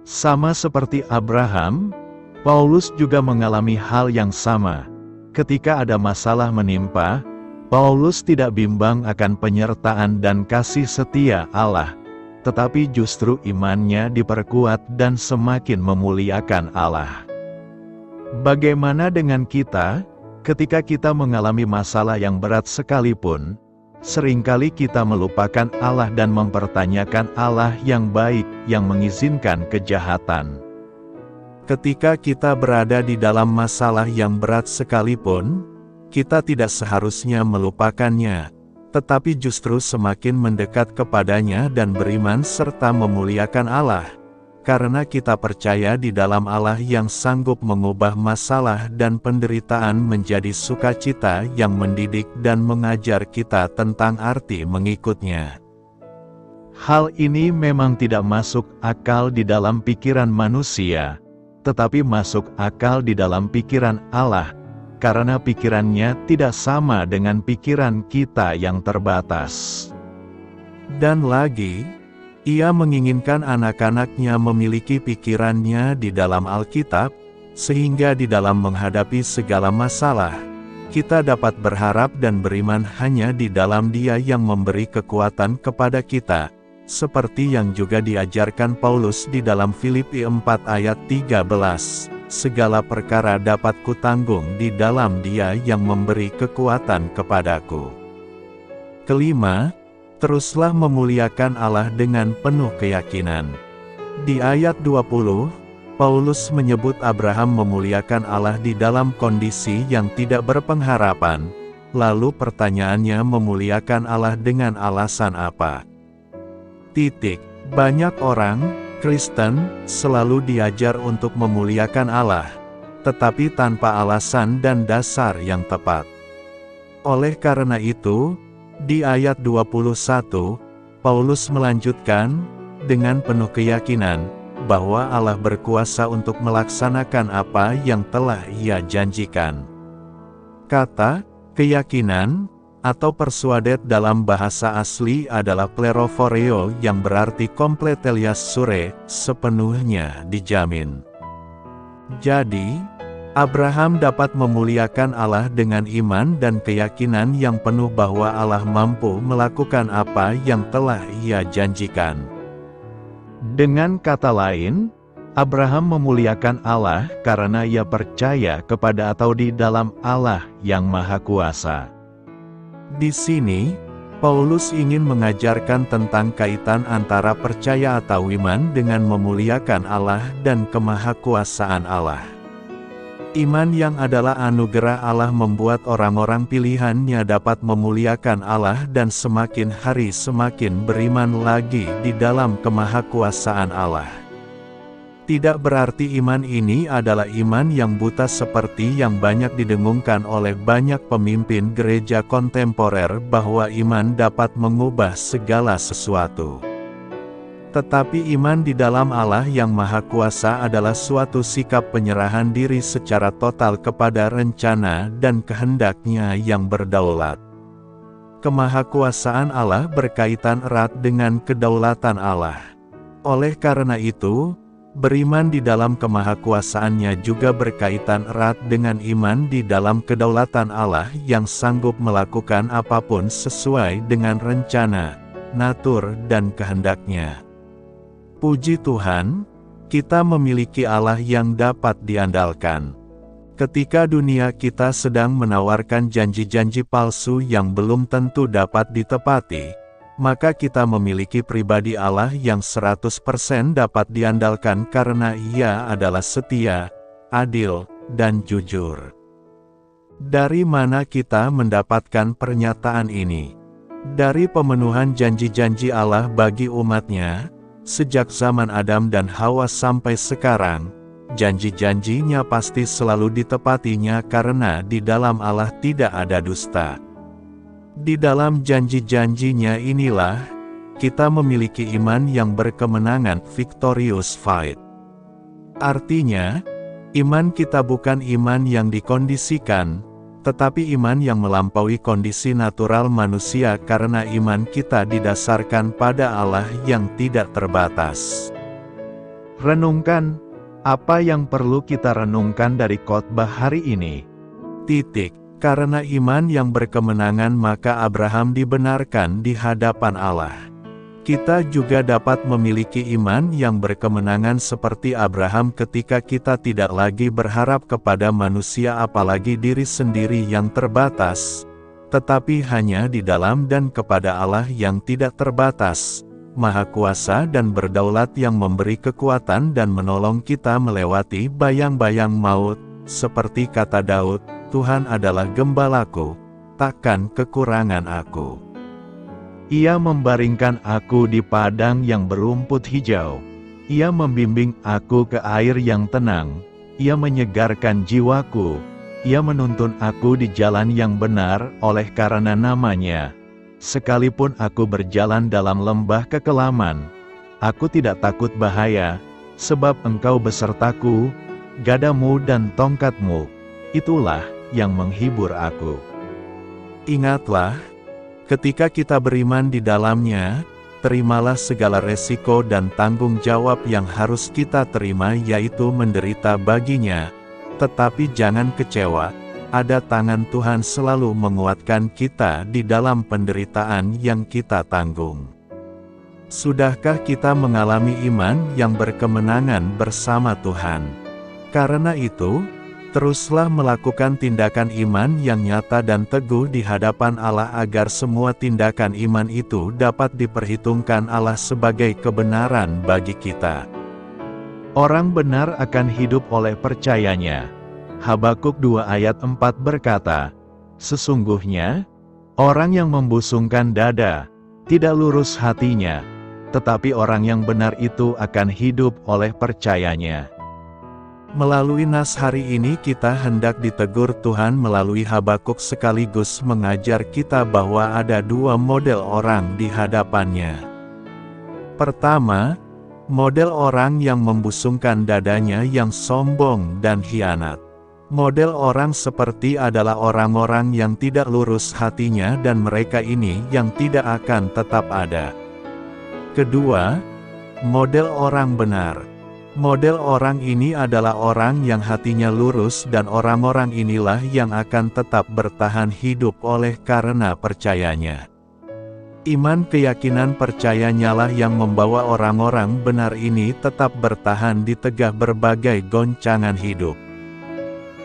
Sama seperti Abraham, Paulus juga mengalami hal yang sama. Ketika ada masalah menimpa, Paulus tidak bimbang akan penyertaan dan kasih setia Allah, tetapi justru imannya diperkuat dan semakin memuliakan Allah. Bagaimana dengan kita? Ketika kita mengalami masalah yang berat sekalipun, seringkali kita melupakan Allah dan mempertanyakan Allah yang baik yang mengizinkan kejahatan. Ketika kita berada di dalam masalah yang berat sekalipun, kita tidak seharusnya melupakannya, tetapi justru semakin mendekat kepadanya dan beriman serta memuliakan Allah, karena kita percaya di dalam Allah yang sanggup mengubah masalah dan penderitaan menjadi sukacita yang mendidik dan mengajar kita tentang arti mengikutnya. Hal ini memang tidak masuk akal di dalam pikiran manusia, tetapi masuk akal di dalam pikiran Allah, karena pikirannya tidak sama dengan pikiran kita yang terbatas. Dan lagi, Ia menginginkan anak-anaknya memiliki pikirannya di dalam Alkitab, sehingga di dalam menghadapi segala masalah, kita dapat berharap dan beriman hanya di dalam Dia yang memberi kekuatan kepada kita, seperti yang juga diajarkan Paulus di dalam Filipi 4 ayat 13, segala perkara dapat kutanggung di dalam Dia yang memberi kekuatan kepadaku. Kelima, teruslah memuliakan Allah dengan penuh keyakinan. Di ayat 20, Paulus menyebut Abraham memuliakan Allah di dalam kondisi yang tidak berpengharapan, lalu pertanyaannya memuliakan Allah dengan alasan apa? Banyak orang, Kristen, selalu diajar untuk memuliakan Allah, tetapi tanpa alasan dan dasar yang tepat. Oleh karena itu, di ayat 21, Paulus melanjutkan, dengan penuh keyakinan, bahwa Allah berkuasa untuk melaksanakan apa yang telah Ia janjikan. Kata, keyakinan, atau persuadet dalam bahasa asli adalah plerophoreo yang berarti kompletelias sure, sepenuhnya dijamin. Jadi, Abraham dapat memuliakan Allah dengan iman dan keyakinan yang penuh bahwa Allah mampu melakukan apa yang telah Ia janjikan. Dengan kata lain, Abraham memuliakan Allah karena ia percaya kepada atau di dalam Allah yang Maha Kuasa. Di sini, Paulus ingin mengajarkan tentang kaitan antara percaya atau iman dengan memuliakan Allah dan kemahakuasaan Allah. Iman yang adalah anugerah Allah membuat orang-orang pilihannya dapat memuliakan Allah dan semakin hari semakin beriman lagi di dalam kemahakuasaan Allah. Tidak berarti iman ini adalah iman yang buta seperti yang banyak didengungkan oleh banyak pemimpin gereja kontemporer bahwa iman dapat mengubah segala sesuatu. Tetapi iman di dalam Allah yang Maha Kuasa adalah suatu sikap penyerahan diri secara total kepada rencana dan kehendak-Nya yang berdaulat. Kemahakuasaan Allah berkaitan erat dengan kedaulatan Allah. Oleh karena itu, beriman di dalam kemahakuasaannya juga berkaitan erat dengan iman di dalam kedaulatan Allah yang sanggup melakukan apapun sesuai dengan rencana, natur dan kehendak-Nya. Puji Tuhan, kita memiliki Allah yang dapat diandalkan. Ketika dunia kita sedang menawarkan janji-janji palsu yang belum tentu dapat ditepati, maka kita memiliki pribadi Allah yang 100% dapat diandalkan karena Ia adalah setia, adil, dan jujur. Dari mana kita mendapatkan pernyataan ini? Dari pemenuhan janji-janji Allah bagi umat-Nya, sejak zaman Adam dan Hawa sampai sekarang, janji-janji-Nya pasti selalu ditepatinya karena di dalam Allah tidak ada dusta. Di dalam janji-janjinya inilah, kita memiliki iman yang berkemenangan, victorious fight. Artinya, iman kita bukan iman yang dikondisikan, tetapi iman yang melampaui kondisi natural manusia karena iman kita didasarkan pada Allah yang tidak terbatas. Renungkan, apa yang perlu kita renungkan dari khotbah hari ini? Karena iman yang berkemenangan maka Abraham dibenarkan di hadapan Allah. Kita juga dapat memiliki iman yang berkemenangan seperti Abraham ketika kita tidak lagi berharap kepada manusia apalagi diri sendiri yang terbatas, tetapi hanya di dalam dan kepada Allah yang tidak terbatas, Maha Kuasa dan berdaulat yang memberi kekuatan dan menolong kita melewati bayang-bayang maut, seperti kata Daud, Tuhan adalah gembalaku, takkan kekurangan aku. Ia membaringkan aku di padang yang berumput hijau. Ia membimbing aku ke air yang tenang. Ia menyegarkan jiwaku. Ia menuntun aku di jalan yang benar oleh karena namanya. Sekalipun aku berjalan dalam lembah kekelaman, aku tidak takut bahaya, sebab Engkau besertaku, gadamu dan tongkatmu, itulah yang menghibur aku. Ingatlah, ketika kita beriman di dalamnya, terimalah segala resiko dan tanggung jawab yang harus kita terima yaitu menderita baginya. Tetapi jangan kecewa, ada tangan Tuhan selalu menguatkan kita di dalam penderitaan yang kita tanggung. Sudahkah kita mengalami iman yang berkemenangan bersama Tuhan? Karena itu, teruslah melakukan tindakan iman yang nyata dan teguh di hadapan Allah agar semua tindakan iman itu dapat diperhitungkan Allah sebagai kebenaran bagi kita. Orang benar akan hidup oleh percayanya. Habakuk 2 ayat 4 berkata, sesungguhnya, orang yang membusungkan dada, tidak lurus hatinya, tetapi orang yang benar itu akan hidup oleh percayanya. Melalui nas hari ini kita hendak ditegur Tuhan melalui Habakuk sekaligus mengajar kita bahwa ada dua model orang di hadapannya. Pertama, model orang yang membusungkan dadanya yang sombong dan khianat. Model orang seperti adalah orang-orang yang tidak lurus hatinya dan mereka ini yang tidak akan tetap ada. Kedua, model orang benar. Model orang ini adalah orang yang hatinya lurus dan orang-orang inilah yang akan tetap bertahan hidup oleh karena percayanya. Iman keyakinan percayanyalah yang membawa orang-orang benar ini tetap bertahan di tengah berbagai goncangan hidup.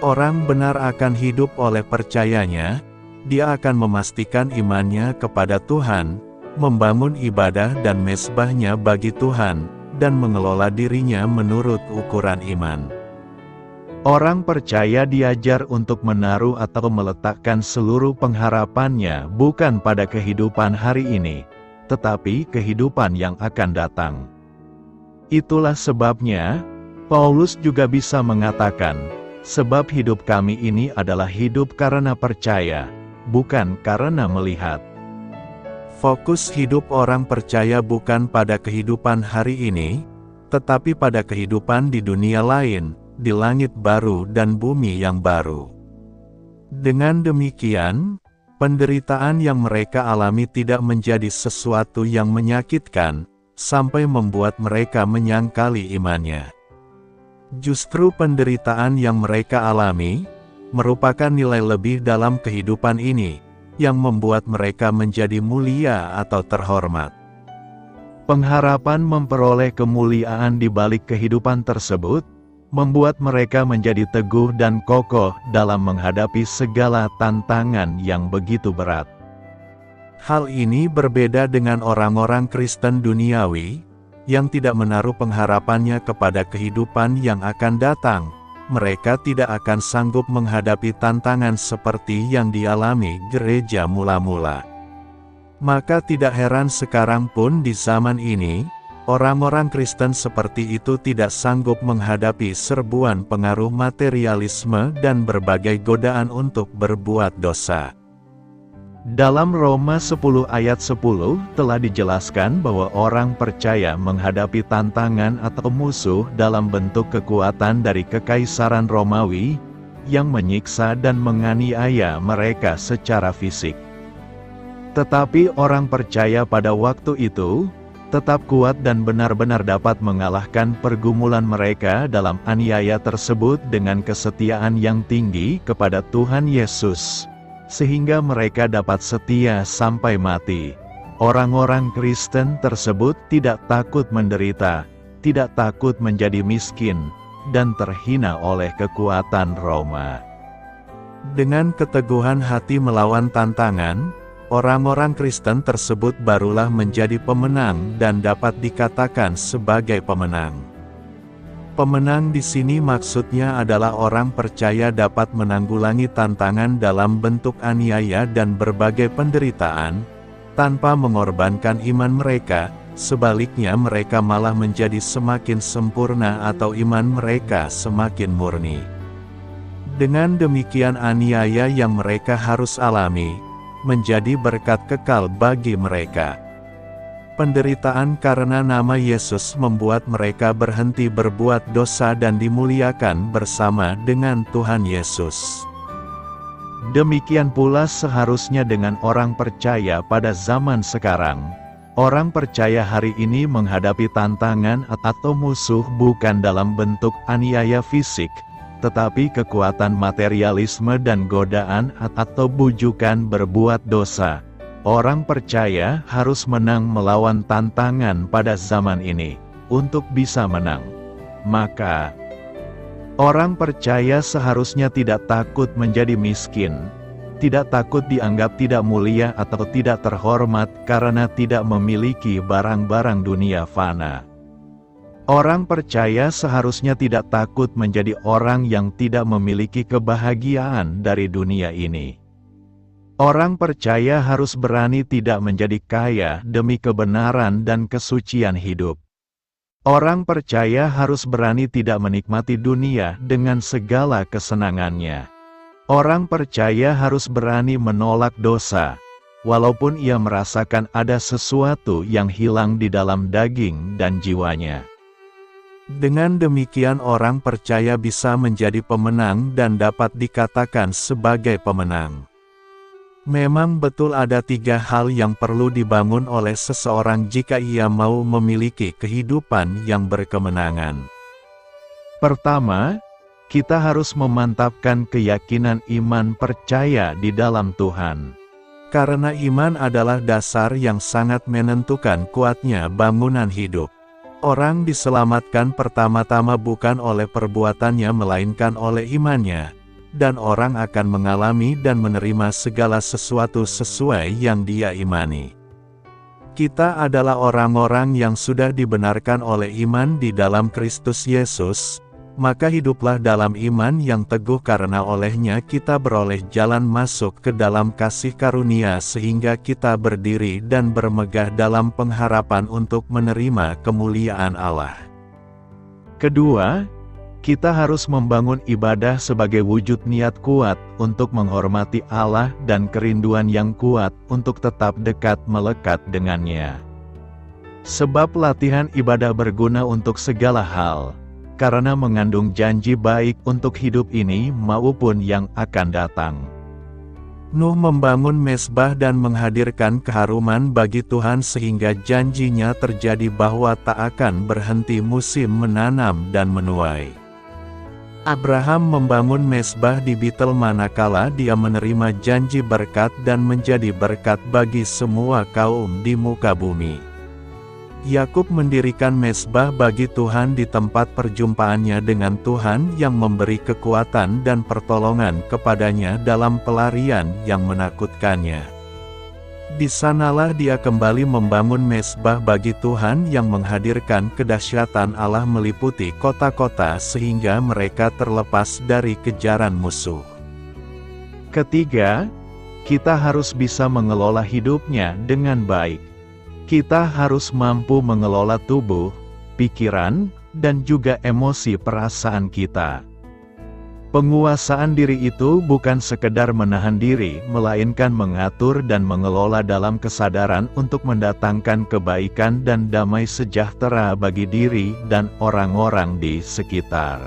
Orang benar akan hidup oleh percayanya, dia akan memastikan imannya kepada Tuhan, membangun ibadah dan mezbahnya bagi Tuhan, dan mengelola dirinya menurut ukuran iman. Orang percaya diajar untuk menaruh atau meletakkan seluruh pengharapannya bukan pada kehidupan hari ini, tetapi kehidupan yang akan datang. Itulah sebabnya, Paulus juga bisa mengatakan, sebab hidup kami ini adalah hidup karena percaya, bukan karena melihat. Fokus hidup orang percaya bukan pada kehidupan hari ini, tetapi pada kehidupan di dunia lain, di langit baru dan bumi yang baru. Dengan demikian, penderitaan yang mereka alami tidak menjadi sesuatu yang menyakitkan, sampai membuat mereka menyangkali imannya. Justru penderitaan yang mereka alami, merupakan nilai lebih dalam kehidupan ini, yang membuat mereka menjadi mulia atau terhormat. Pengharapan memperoleh kemuliaan di balik kehidupan tersebut, membuat mereka menjadi teguh dan kokoh dalam menghadapi segala tantangan yang begitu berat. Hal ini berbeda dengan orang-orang Kristen duniawi, yang tidak menaruh pengharapannya kepada kehidupan yang akan datang. Mereka tidak akan sanggup menghadapi tantangan seperti yang dialami gereja mula-mula. Maka tidak heran sekarang pun di zaman ini, orang-orang Kristen seperti itu tidak sanggup menghadapi serbuan pengaruh materialisme dan berbagai godaan untuk berbuat dosa. Dalam Roma 10 ayat 10 telah dijelaskan bahwa orang percaya menghadapi tantangan atau musuh dalam bentuk kekuatan dari Kekaisaran Romawi, yang menyiksa dan menganiaya mereka secara fisik. Tetapi orang percaya pada waktu itu, tetap kuat dan benar-benar dapat mengalahkan pergumulan mereka dalam aniaya tersebut dengan kesetiaan yang tinggi kepada Tuhan Yesus, sehingga mereka dapat setia sampai mati. Orang-orang Kristen tersebut tidak takut menderita, tidak takut menjadi miskin, dan terhina oleh kekuatan Roma. Dengan keteguhan hati melawan tantangan, orang-orang Kristen tersebut barulah menjadi pemenang dan dapat dikatakan sebagai pemenang. Pemenang di sini maksudnya adalah orang percaya dapat menanggulangi tantangan dalam bentuk aniaya dan berbagai penderitaan, tanpa mengorbankan iman mereka. Sebaliknya mereka malah menjadi semakin sempurna atau iman mereka semakin murni. Dengan demikian aniaya yang mereka harus alami, menjadi berkat kekal bagi mereka. Penderitaan karena nama Yesus membuat mereka berhenti berbuat dosa dan dimuliakan bersama dengan Tuhan Yesus. Demikian pula seharusnya dengan orang percaya pada zaman sekarang. Orang percaya hari ini menghadapi tantangan atau musuh bukan dalam bentuk aniaya fisik, tetapi kekuatan materialisme dan godaan atau bujukan berbuat dosa. Orang percaya harus menang melawan tantangan pada zaman ini. Untuk bisa menang, maka orang percaya seharusnya tidak takut menjadi miskin, tidak takut dianggap tidak mulia atau tidak terhormat karena tidak memiliki barang-barang dunia fana. Orang percaya seharusnya tidak takut menjadi orang yang tidak memiliki kebahagiaan dari dunia ini. Orang percaya harus berani tidak menjadi kaya demi kebenaran dan kesucian hidup. Orang percaya harus berani tidak menikmati dunia dengan segala kesenangannya. Orang percaya harus berani menolak dosa, walaupun ia merasakan ada sesuatu yang hilang di dalam daging dan jiwanya. Dengan demikian orang percaya bisa menjadi pemenang dan dapat dikatakan sebagai pemenang. Memang betul ada 3 hal yang perlu dibangun oleh seseorang jika ia mau memiliki kehidupan yang berkemenangan. Pertama, kita harus memantapkan keyakinan iman percaya di dalam Tuhan. Karena iman adalah dasar yang sangat menentukan kuatnya bangunan hidup. Orang diselamatkan pertama-tama bukan oleh perbuatannya melainkan oleh imannya. Dan orang akan mengalami dan menerima segala sesuatu sesuai yang dia imani. Kita adalah orang-orang yang sudah dibenarkan oleh iman di dalam Kristus Yesus, maka hiduplah dalam iman yang teguh karena olehnya kita beroleh jalan masuk ke dalam kasih karunia sehingga kita berdiri dan bermegah dalam pengharapan untuk menerima kemuliaan Allah. Kedua, kita harus membangun ibadah sebagai wujud niat kuat untuk menghormati Allah dan kerinduan yang kuat untuk tetap dekat melekat dengannya. Sebab latihan ibadah berguna untuk segala hal, karena mengandung janji baik untuk hidup ini maupun yang akan datang. Nuh membangun mezbah dan menghadirkan keharuman bagi Tuhan sehingga janjinya terjadi bahwa tak akan berhenti musim menanam dan menuai. Abraham membangun mezbah di Betel manakala dia menerima janji berkat dan menjadi berkat bagi semua kaum di muka bumi. Yakub mendirikan mezbah bagi Tuhan di tempat perjumpaannya dengan Tuhan yang memberi kekuatan dan pertolongan kepadanya dalam pelarian yang menakutkannya. Di sanalah dia kembali membangun mezbah bagi Tuhan yang menghadirkan kedahsyatan Allah meliputi kota-kota sehingga mereka terlepas dari kejaran musuh. Ketiga, kita harus bisa mengelola hidupnya dengan baik. Kita harus mampu mengelola tubuh, pikiran, dan juga emosi perasaan kita. Penguasaan diri itu bukan sekedar menahan diri, melainkan mengatur dan mengelola dalam kesadaran untuk mendatangkan kebaikan dan damai sejahtera bagi diri dan orang-orang di sekitar.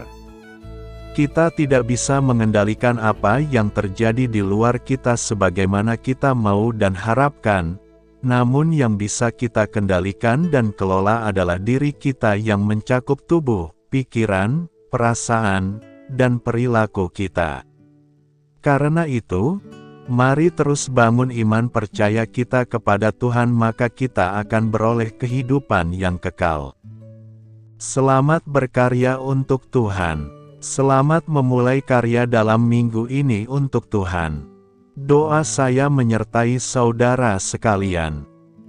Kita tidak bisa mengendalikan apa yang terjadi di luar kita sebagaimana kita mau dan harapkan, namun yang bisa kita kendalikan dan kelola adalah diri kita yang mencakup tubuh, pikiran, perasaan, dan perilaku kita. Karena itu, mari terus bangun iman percaya kita kepada Tuhan, maka kita akan beroleh kehidupan yang kekal. Selamat berkarya untuk Tuhan. Selamat memulai karya dalam minggu ini untuk Tuhan. Doa saya menyertai saudara sekalian.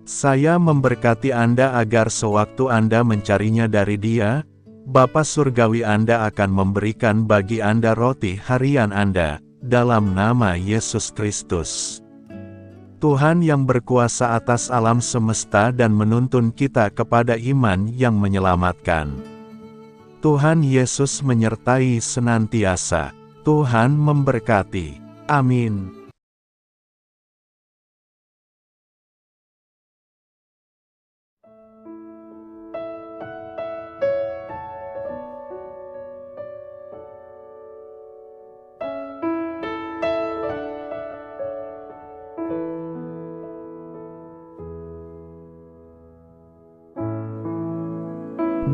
Saya memberkati Anda agar sewaktu Anda mencarinya dari Dia, Bapa Surgawi Anda akan memberikan bagi Anda roti harian Anda, dalam nama Yesus Kristus. Tuhan yang berkuasa atas alam semesta dan menuntun kita kepada iman yang menyelamatkan. Tuhan Yesus menyertai senantiasa. Tuhan memberkati. Amin.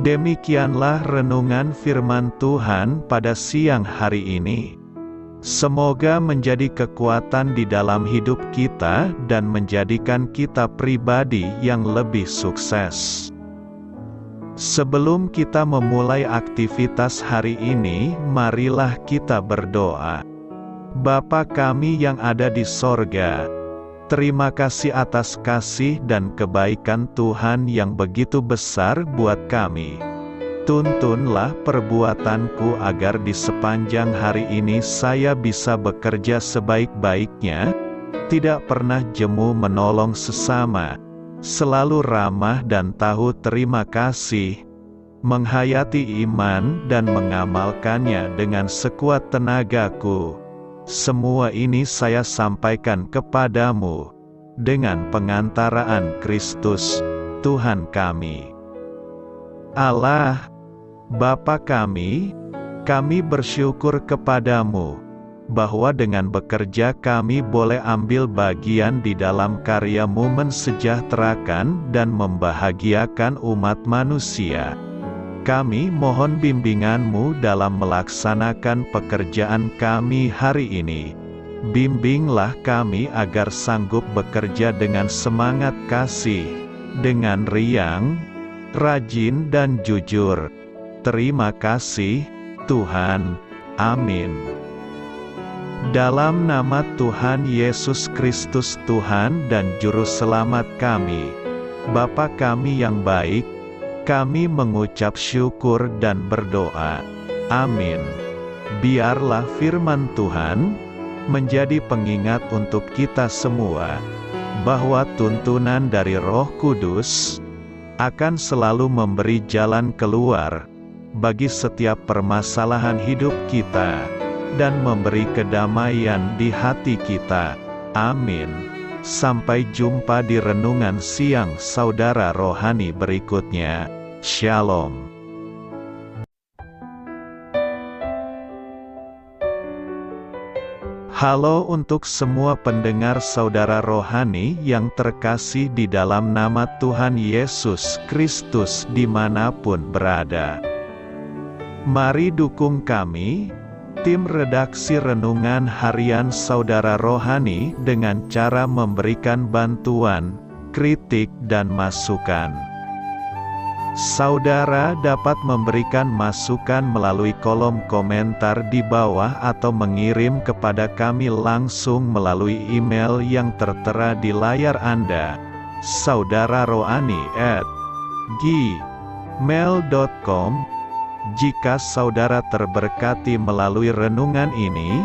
Demikianlah renungan firman Tuhan pada siang hari ini. Semoga menjadi kekuatan di dalam hidup kita dan menjadikan kita pribadi yang lebih sukses. Sebelum kita memulai aktivitas hari ini, marilah kita berdoa. Bapa kami yang ada di sorga, terima kasih atas kasih dan kebaikan Tuhan yang begitu besar buat kami. Tuntunlah perbuatanku agar di sepanjang hari ini saya bisa bekerja sebaik-baiknya, tidak pernah jemu menolong sesama, selalu ramah dan tahu terima kasih, menghayati iman dan mengamalkannya dengan sekuat tenagaku. Semua ini saya sampaikan kepadamu, dengan pengantaraan Kristus, Tuhan kami. Allah, Bapa kami bersyukur kepadamu, bahwa dengan bekerja kami boleh ambil bagian di dalam karya-Mu mensejahterakan dan membahagiakan umat manusia. Kami mohon bimbingan-Mu dalam melaksanakan pekerjaan kami hari ini. Bimbinglah kami agar sanggup bekerja dengan semangat kasih, dengan riang, rajin dan jujur. Terima kasih, Tuhan. Amin. Dalam nama Tuhan Yesus Kristus Tuhan dan Juru Selamat kami, Bapa kami yang baik, kami mengucap syukur dan berdoa. Amin. Biarlah firman Tuhan menjadi pengingat untuk kita semua, bahwa tuntunan dari Roh Kudus akan selalu memberi jalan keluar bagi setiap permasalahan hidup kita, dan memberi kedamaian di hati kita. Amin. Sampai jumpa di renungan siang saudara rohani berikutnya. Shalom. Halo untuk semua pendengar saudara rohani yang terkasih di dalam nama Tuhan Yesus Kristus dimanapun berada. Mari dukung kami, tim redaksi renungan harian saudara rohani dengan cara memberikan bantuan, kritik dan masukan. Saudara dapat memberikan masukan melalui kolom komentar di bawah atau mengirim kepada kami langsung melalui email yang tertera di layar Anda, saudararohani@gmail.com. Jika saudara terberkati melalui renungan ini,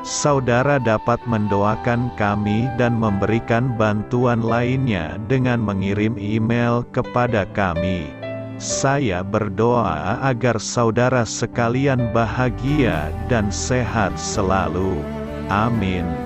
saudara dapat mendoakan kami dan memberikan bantuan lainnya dengan mengirim email kepada kami. Saya berdoa agar saudara sekalian bahagia dan sehat selalu. Amin.